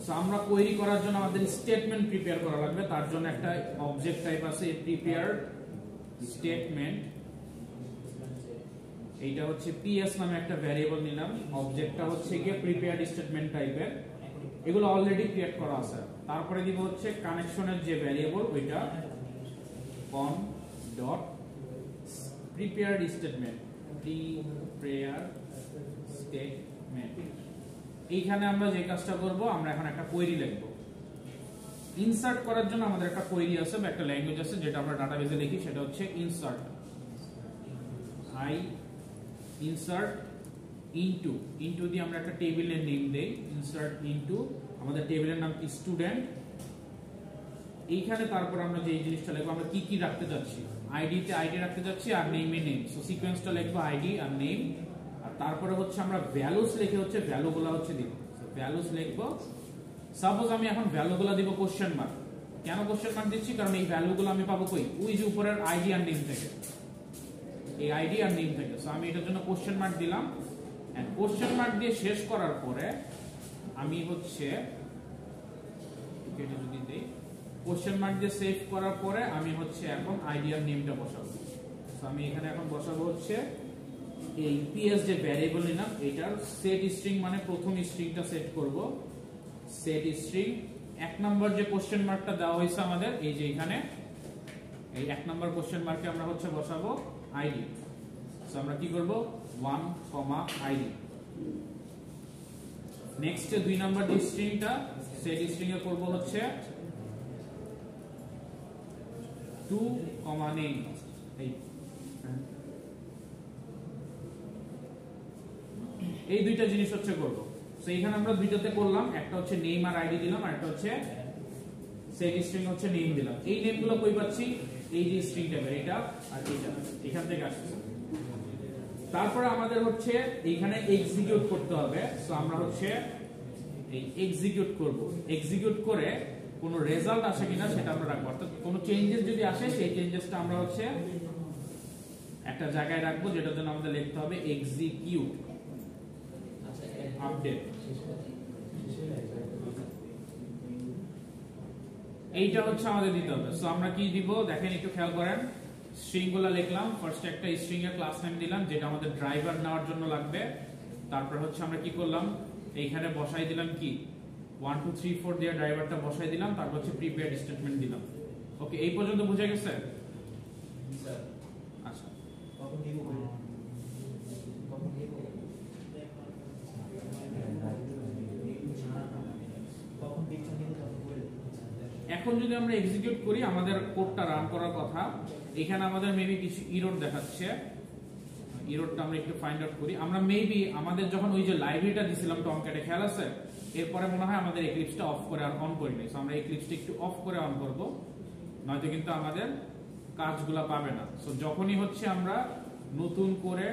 সো আমরা কোয়েরি করার জন্য আমাদের স্টেটমেন্ট প্রিপেয়ার করা লাগবে। তার জন্য একটা অবজেক্ট টাইপ আছে, প্রিপেয়ার স্টেটমেন্ট। এইটা হচ্ছে পিএস নামে একটা ভ্যারিয়েবল নিলাম, অবজেক্টটা হচ্ছে গিয়ে প্রিপেয়ার্ড স্টেটমেন্ট টাইপের। এগুলো অলরেডি ক্রিয়েট করা আছে। তারপরে দিব হচ্ছে কানেকশনের যে ভ্যারিয়েবল ওইটা কন dot prepared statement, prepare statement. এইখানে আমরা যে কাজটা করব, আমরা এখন একটা কোয়েরি লিখব। ইনসার্ট করার জন্য আমাদের একটা কোয়েরি আছে বা একটা ল্যাঙ্গুয়েজ আছে যেটা আমরা ডাটাবেসে লিখি, সেটা হচ্ছে ইনসার্ট। ইনসার্ট ইনটু দিয়ে আমরা একটা টেবিলের নেম দেই, ইনসার্ট ইনটু। আমাদের টেবিলের নাম কি? স্টুডেন্ট। এইখানে তারপর আমরা যে জিনিসটা লিখবো, আমরা কি কি রাখতে যাচ্ছি, আইডি তে আইডি রাখতে যাচ্ছি আর নেমে নেম। সো সিকোয়েন্সটা লিখবো আইডি আর নেম। আর তারপরে হচ্ছে আমরা ভ্যালুস লিখে হচ্ছে ভ্যালুগুলো হচ্ছে দিব। সো ভ্যালুস লিখবো। সাপোজ আমি এখন ভ্যালুগুলো দিব কোশ্চেন মার্ক। কেন কোশ্চেন মার্ক দিচ্ছি? কারণ এই ভ্যালুগুলো আমি পাবো কই? ওই যে উপরের আইডি আর নেম থেকে, এই আইডি আর নেম থেকে। সো আমি এটার জন্য কোশ্চেন মার্ক দিলাম। এন্ড কোশ্চেন মার্ক দিয়ে শেষ করার পরে আমি হচ্ছে এটা যদি দেই, কোশ্চেন মার্ক দিয়ে সেভ করার পরে আমি হচ্ছে এখন আইডি আর নেমটা বসাবো। সো আমি এখানে এখন বসাবো হচ্ছে এই পিএস যে ভ্যারিয়েবল নিলাম এটার সেট স্ট্রিং, মানে প্রথম স্ট্রিংটা সেট করব। সেট স্ট্রিং এক নাম্বার যে কোশ্চেন মার্কটা দেওয়া হয়েছে আমাদের, এই যে এখানে এই এক নাম্বার কোশ্চেন মার্কে আমরা হচ্ছে বসাবো আইডি। সো আমরা কি করব? 1, আইডি। নেক্সট দুই নাম্বার যে স্ট্রিংটা, সেট স্ট্রিং এ করব হচ্ছে 2, নেম। এই দুইটা জিনিস হচ্ছে করব। সো এখানে আমরা দুইটাতে করলাম, একটা হচ্ছে নেম আর আইডি দিলাম, আর একটা হচ্ছে সেট স্ট্রিং হচ্ছে নেম দিলাম। এই নেমগুলো কই পাচ্ছি? এই যে স্ট্রিং টাইপের, এটা আর এটা এখান থেকে আসছে। তারপরে আমাদের হচ্ছে এইখানে এক্সিকিউট করতে হবে। সো আমরা হচ্ছে এই এক্সিকিউট করব। এক্সিকিউট করে কোনো রেজাল্ট আসে কিনা সেটা আমরা রাখবো। অর্থাৎ কোনো চেঞ্জেস যদি আসে সেই চেঞ্জেসটা আমরা হচ্ছে একটা জায়গায় রাখবো, যেটার জন্য আমাদের লিখতে হবে এক্সিকিউট আপডেট। এইটা হচ্ছে আমাদের দিতে হবে। সো আমরা কি দিব দেখেন, একটু খেয়াল করেন। স্ট্রিং গুলো লিখলাম, ফার্স্ট একটা স্ট্রিং এর ক্লাস নেম দিলাম যেটা আমাদের ড্রাইভার নেওয়ার জন্য লাগবে। তারপর হচ্ছে আমরা কি করলাম, এইখানে বসাই দিলাম কি 1 2 3 4 দিয়ে ড্রাইভারটা বসাই দিলাম। তারপর হচ্ছে প্রিপেয়ার্ড স্টেটমেন্ট দিলাম। ওকে, এই পর্যন্ত বুঝে গেছে? আচ্ছা, এখন যদি আমরা এক্সিকিউট করি, আমাদের কোডটা রান করার কথা। এখানে আমাদের মেবি কিছু এরর দেখাচ্ছে, এররটা আমরা একটু ফাইন্ড আউট করি। আমরা মেবি আমাদের যখন ওই যে লাইব্রেরিটা দিছিলাম টমক্যাটে, খেয়াল আছে? এরপরে মনে হয় আমাদের এক্লিপসটা অফ করে আর অন করি নাই। সো আমরা এক্লিপসটা একটু অফ করে অন করব। নয়তো কিন্তু আমাদের কাজগুলো পাবে না। সো যখনই হচ্ছে আমরা নতুন করে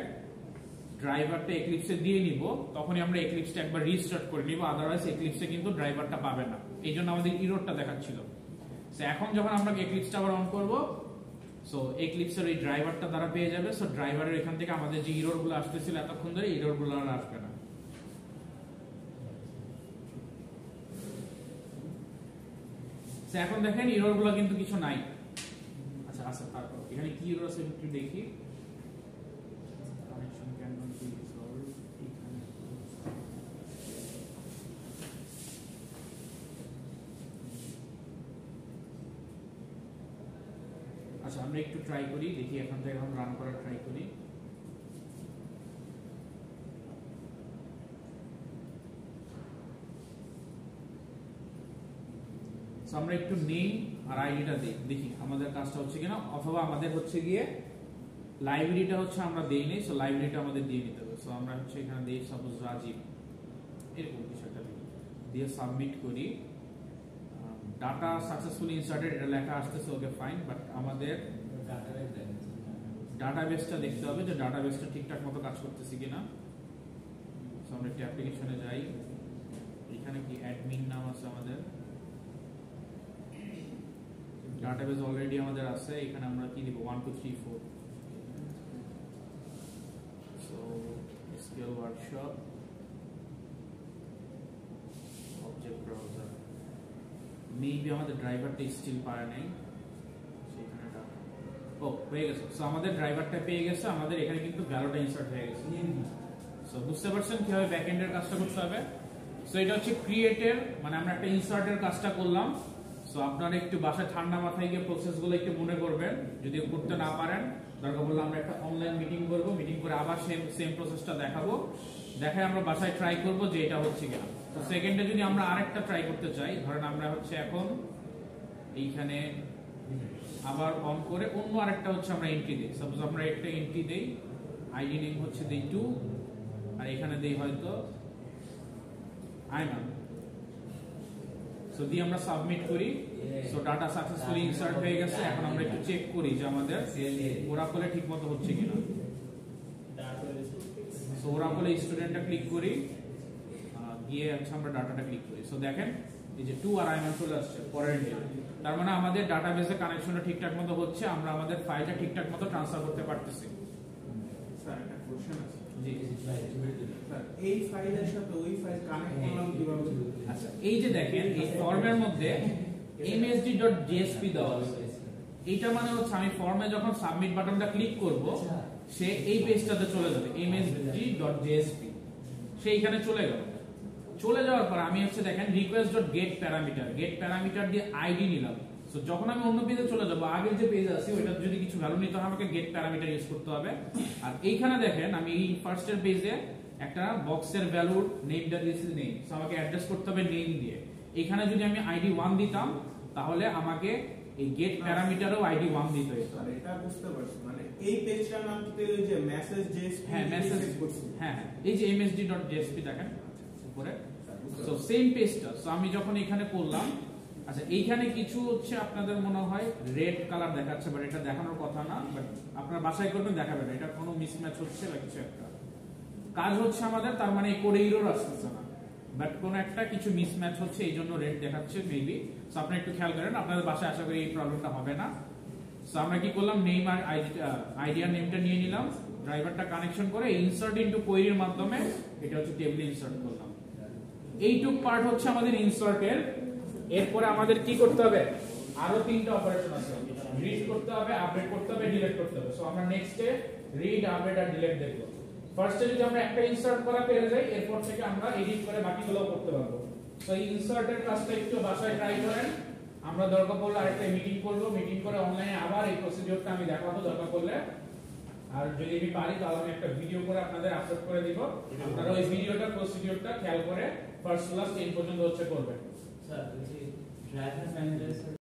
ড্রাইভারটা এক্লিপসে দিয়ে নিব, তখনই আমরা এক্লিপসটা একবার রিস্টার্ট করে নিব, আদারওয়াইজ এক্লিপসে কিন্তু ড্রাইভারটা পাবে না। এই জন্য আমাদের ইররটা দেখাচ্ছিল। সো এখন যখন আমরা এক্লিপসটা আবার অন করব, সো এক্লিপসের এই ড্রাইভারটা দ্বারা পেয়ে যাবে। সো ড্রাইভারের এখান থেকে আমাদের যে ইররগুলো আসতেছিল এতক্ষণ ধরে, ইররগুলো আর আসবে না। এখন দেখেন ইররগুলো কিন্তু কিছু নাই। আচ্ছা আচ্ছা, তারপর এখানে কি ইরর আছে একটু দেখি। Connection can not be resolved. আচ্ছা আমরা একটু ট্রাই করি, দেখি এখান থেকে এখন রান করার ট্রাই করি। আমরা একটু নেম আর আইডিটা দেখি আমাদের কাজটা হচ্ছে কিনা, অথবা আমাদের হচ্ছে গিয়ে লাইব্রেরিটা হচ্ছে আমরা দেই নাই। সো লাইব্রেরিটা আমাদের দিয়ে নিতে হবে। সো আমরা হচ্ছে এখানে দেই সাপোজ রাজীব, এরকম কিছু একটা দিয়ে সাবমিট করি। ডাটা সাকসেসফুলি ইনসার্টেড এটা লেখা আসতেছে, ওকে ফাইন। বাট আমাদের ডাটাবেসটা দেখতে হবে যে ডাটাবেসটা ঠিকঠাক মতো কাজ করতেছে কিনা। সো আমরা একটা অ্যাপ্লিকেশনে যাই, এখানে কি অ্যাডমিন নাম আছে আমাদের, ডাটাবেস অলরেডি আমাদের আছে। এখানে আমরা কি দিব 1 2 3 4। So SQL workshop, object browser, maybe আমাদের ড্রাইভারটা স্টিল পায় নাই সেখানে। ও হয়ে গেছে। সো আমাদের ড্রাইভারটা পেয়ে গেছে, আমাদের এখানে কিন্তু ভ্যালুটা ইনসার্ট হয়ে গেছে। সো বুঝতে পারছেন কিভাবে ব্যাকএন্ডের কাজটা করতে হবে। সো এটা হচ্ছে ক্রিয়েটের, মানে আমরা একটা ইনসার্টের কাজটা করলাম। সো আপনারা একটু বাসায় ঠান্ডা মাথায় গিয়ে প্রসেসগুলো একটু মনে করবেন, যদি করতে না পারেন দরকার বললে আমরা একটা অনলাইন মিটিং করব, মিটিং করে আবার সেম প্রসেসটা দেখাবো, দেখায় আমরা বাসায় ট্রাই করব যে এটা হচ্ছে কিনা। তো সেকেন্ডে যদি আমরা আরেকটা ট্রাই করতে চাই, ধরেন আমরা হচ্ছে এখন এইখানে আবার অন করে অন্য আরেকটা হচ্ছে আমরা এন্ট্রি দেই। সাপোজ আমরা একটা এন্ট্রি দেই, আইডি নেম হচ্ছে দেই 2, আর এখানে দেই হয়তো আইমান। সো দিয়ে আমরা সাবমিট করি। সো ডাটা সাকসেসফুলি ইনসার্ট হয়ে গেছে। এখন আমরা একটু চেক করি যে আমাদের ওরাকলে ঠিকমতো হচ্ছে কিনা। সো ওরাকলে স্টুডেন্টটা ক্লিক করি, গিয়ে হচ্ছে আমরা ডাটাটা ক্লিক করি। সো দেখেন এই যে 2 আর আইমান চলে আসছে পরের ডে। তার মানে আমাদের ডাটাবেসে কানেকশনটা ঠিকঠাক মতো হচ্ছে, আমরা আমাদের ফাইলটা ঠিকঠাক মতো ট্রান্সফার করতে পারতেছি। স্যার একটা কোশ্চেন আছে। জি স্যার এই ফাইলের সাথে ওই ফাইল কানেক্ট করলাম কিভাবে? আচ্ছা এই যে দেখেন এই ফর্মের মধ্যে msd.jsp দেওয়া আছে। এটা মানে হচ্ছে আমি ফর্মে যখন সাবমিট বাটনটা ক্লিক করব, সে এই পেজটাতে চলে যাবে msd.jsp, সে এখানে চলে গেল। চলে যাওয়ার পর আমি হচ্ছে দেখেন request.get প্যারামিটার, গেট প্যারামিটার দিয়ে আইডি নিলাম। সো যখন আমি অন্য পেজে চলে যাব, আগের যে পেজ আছে ওইটা যদি কিছু ভ্যালু নিতে হয় আমাকে গেট প্যারামিটার ইউজ করতে হবে। আর এইখানে দেখেন আমি এই ফার্স্টের পেজে একটা বক্সের ভ্যালুর নেমটা দিয়েছি নেম, সো আমাকে অ্যাড্রেস করতে হবে নেম দিয়ে। এখানে যদি আমি আইডি 1 দিতাম তাহলে আমাকে এই গেট প্যারামিটারও আইডি 1 দিতে হতো। স্যার এটা বুঝতে পারছি, মানে এই পেজটার নাম কি ওই যে মেসেজ জেএসপি? হ্যাঁ মেসেজ, হ্যাঁ এই যে msd.jsp দেখেন উপরে। সো সেম পেজটা। সো আমি যখন এখানে করলাম, আচ্ছা এইখানে কিছু হচ্ছে আপনাদের মনে হয় রেড কালার দেখাচ্ছে, বাট এটা দেখানোর কথা না, বাট আপনারা বাছাই করবেন দেখাবেন এটা কোনো মিসম্যাচ হচ্ছে বা কিছু একটা কাজ হচ্ছে আমাদের। তার মানে কোডে এরর আসছে না, বাট কোন একটা কিছু মিসম্যাচ হচ্ছে, এই জন্য রেড দেখাচ্ছে মেবি। সো আপনি একটু খেয়াল করেন, আপনাদের বাসায় আশা করি এই প্রবলেমটা হবে না। সো আমরা কি করলাম, নেম আর আইডিয়া নেমটা নিয়ে নিলাম, ড্রাইভারটা কানেকশন করে ইনসার্ট ইনটু কোয়েরির মাধ্যমে এটা হচ্ছে টেবিলে ইনসার্ট করলাম। এইটুক পার্ট হচ্ছে আমাদের ইনসার্টের। এরপরে আমাদের কি করতে হবে, আরো 3টা অপারেশন আছে। রিড করতে হবে, আপডেট করতে হবে, ডিলিট করতে হবে। সো আমরা নেক্সটে রিড, আপডেট আর ডিলিট দেখব। ফার্স্টে যদি আমরা একটা ইনসার্ট করা পেরে যাই, এরপর থেকে আমরা এডিট করে বাকিগুলো করতে পারবো। সো এই ইনসার্টের কাজটা একটু বাসায় ট্রাই করেন। আমরা দরকার পড়লে আরেকটা মিটিং করব, মিটিং করে অনলাইনে আবার এই প্রসিডিউরটা আমি দেখাবো দরকার পড়লে। আর যদি আমি পারি তাহলে আমি একটা ভিডিও করে আপনাদের আপলোড করে দিব, আপনারা ওই ভিডিওটা প্রসিডিউরটা খেয়াল করে ফার্স্ট ক্লাস 10 পর্যন্ত হচ্ছে করবেন। Sir driver manager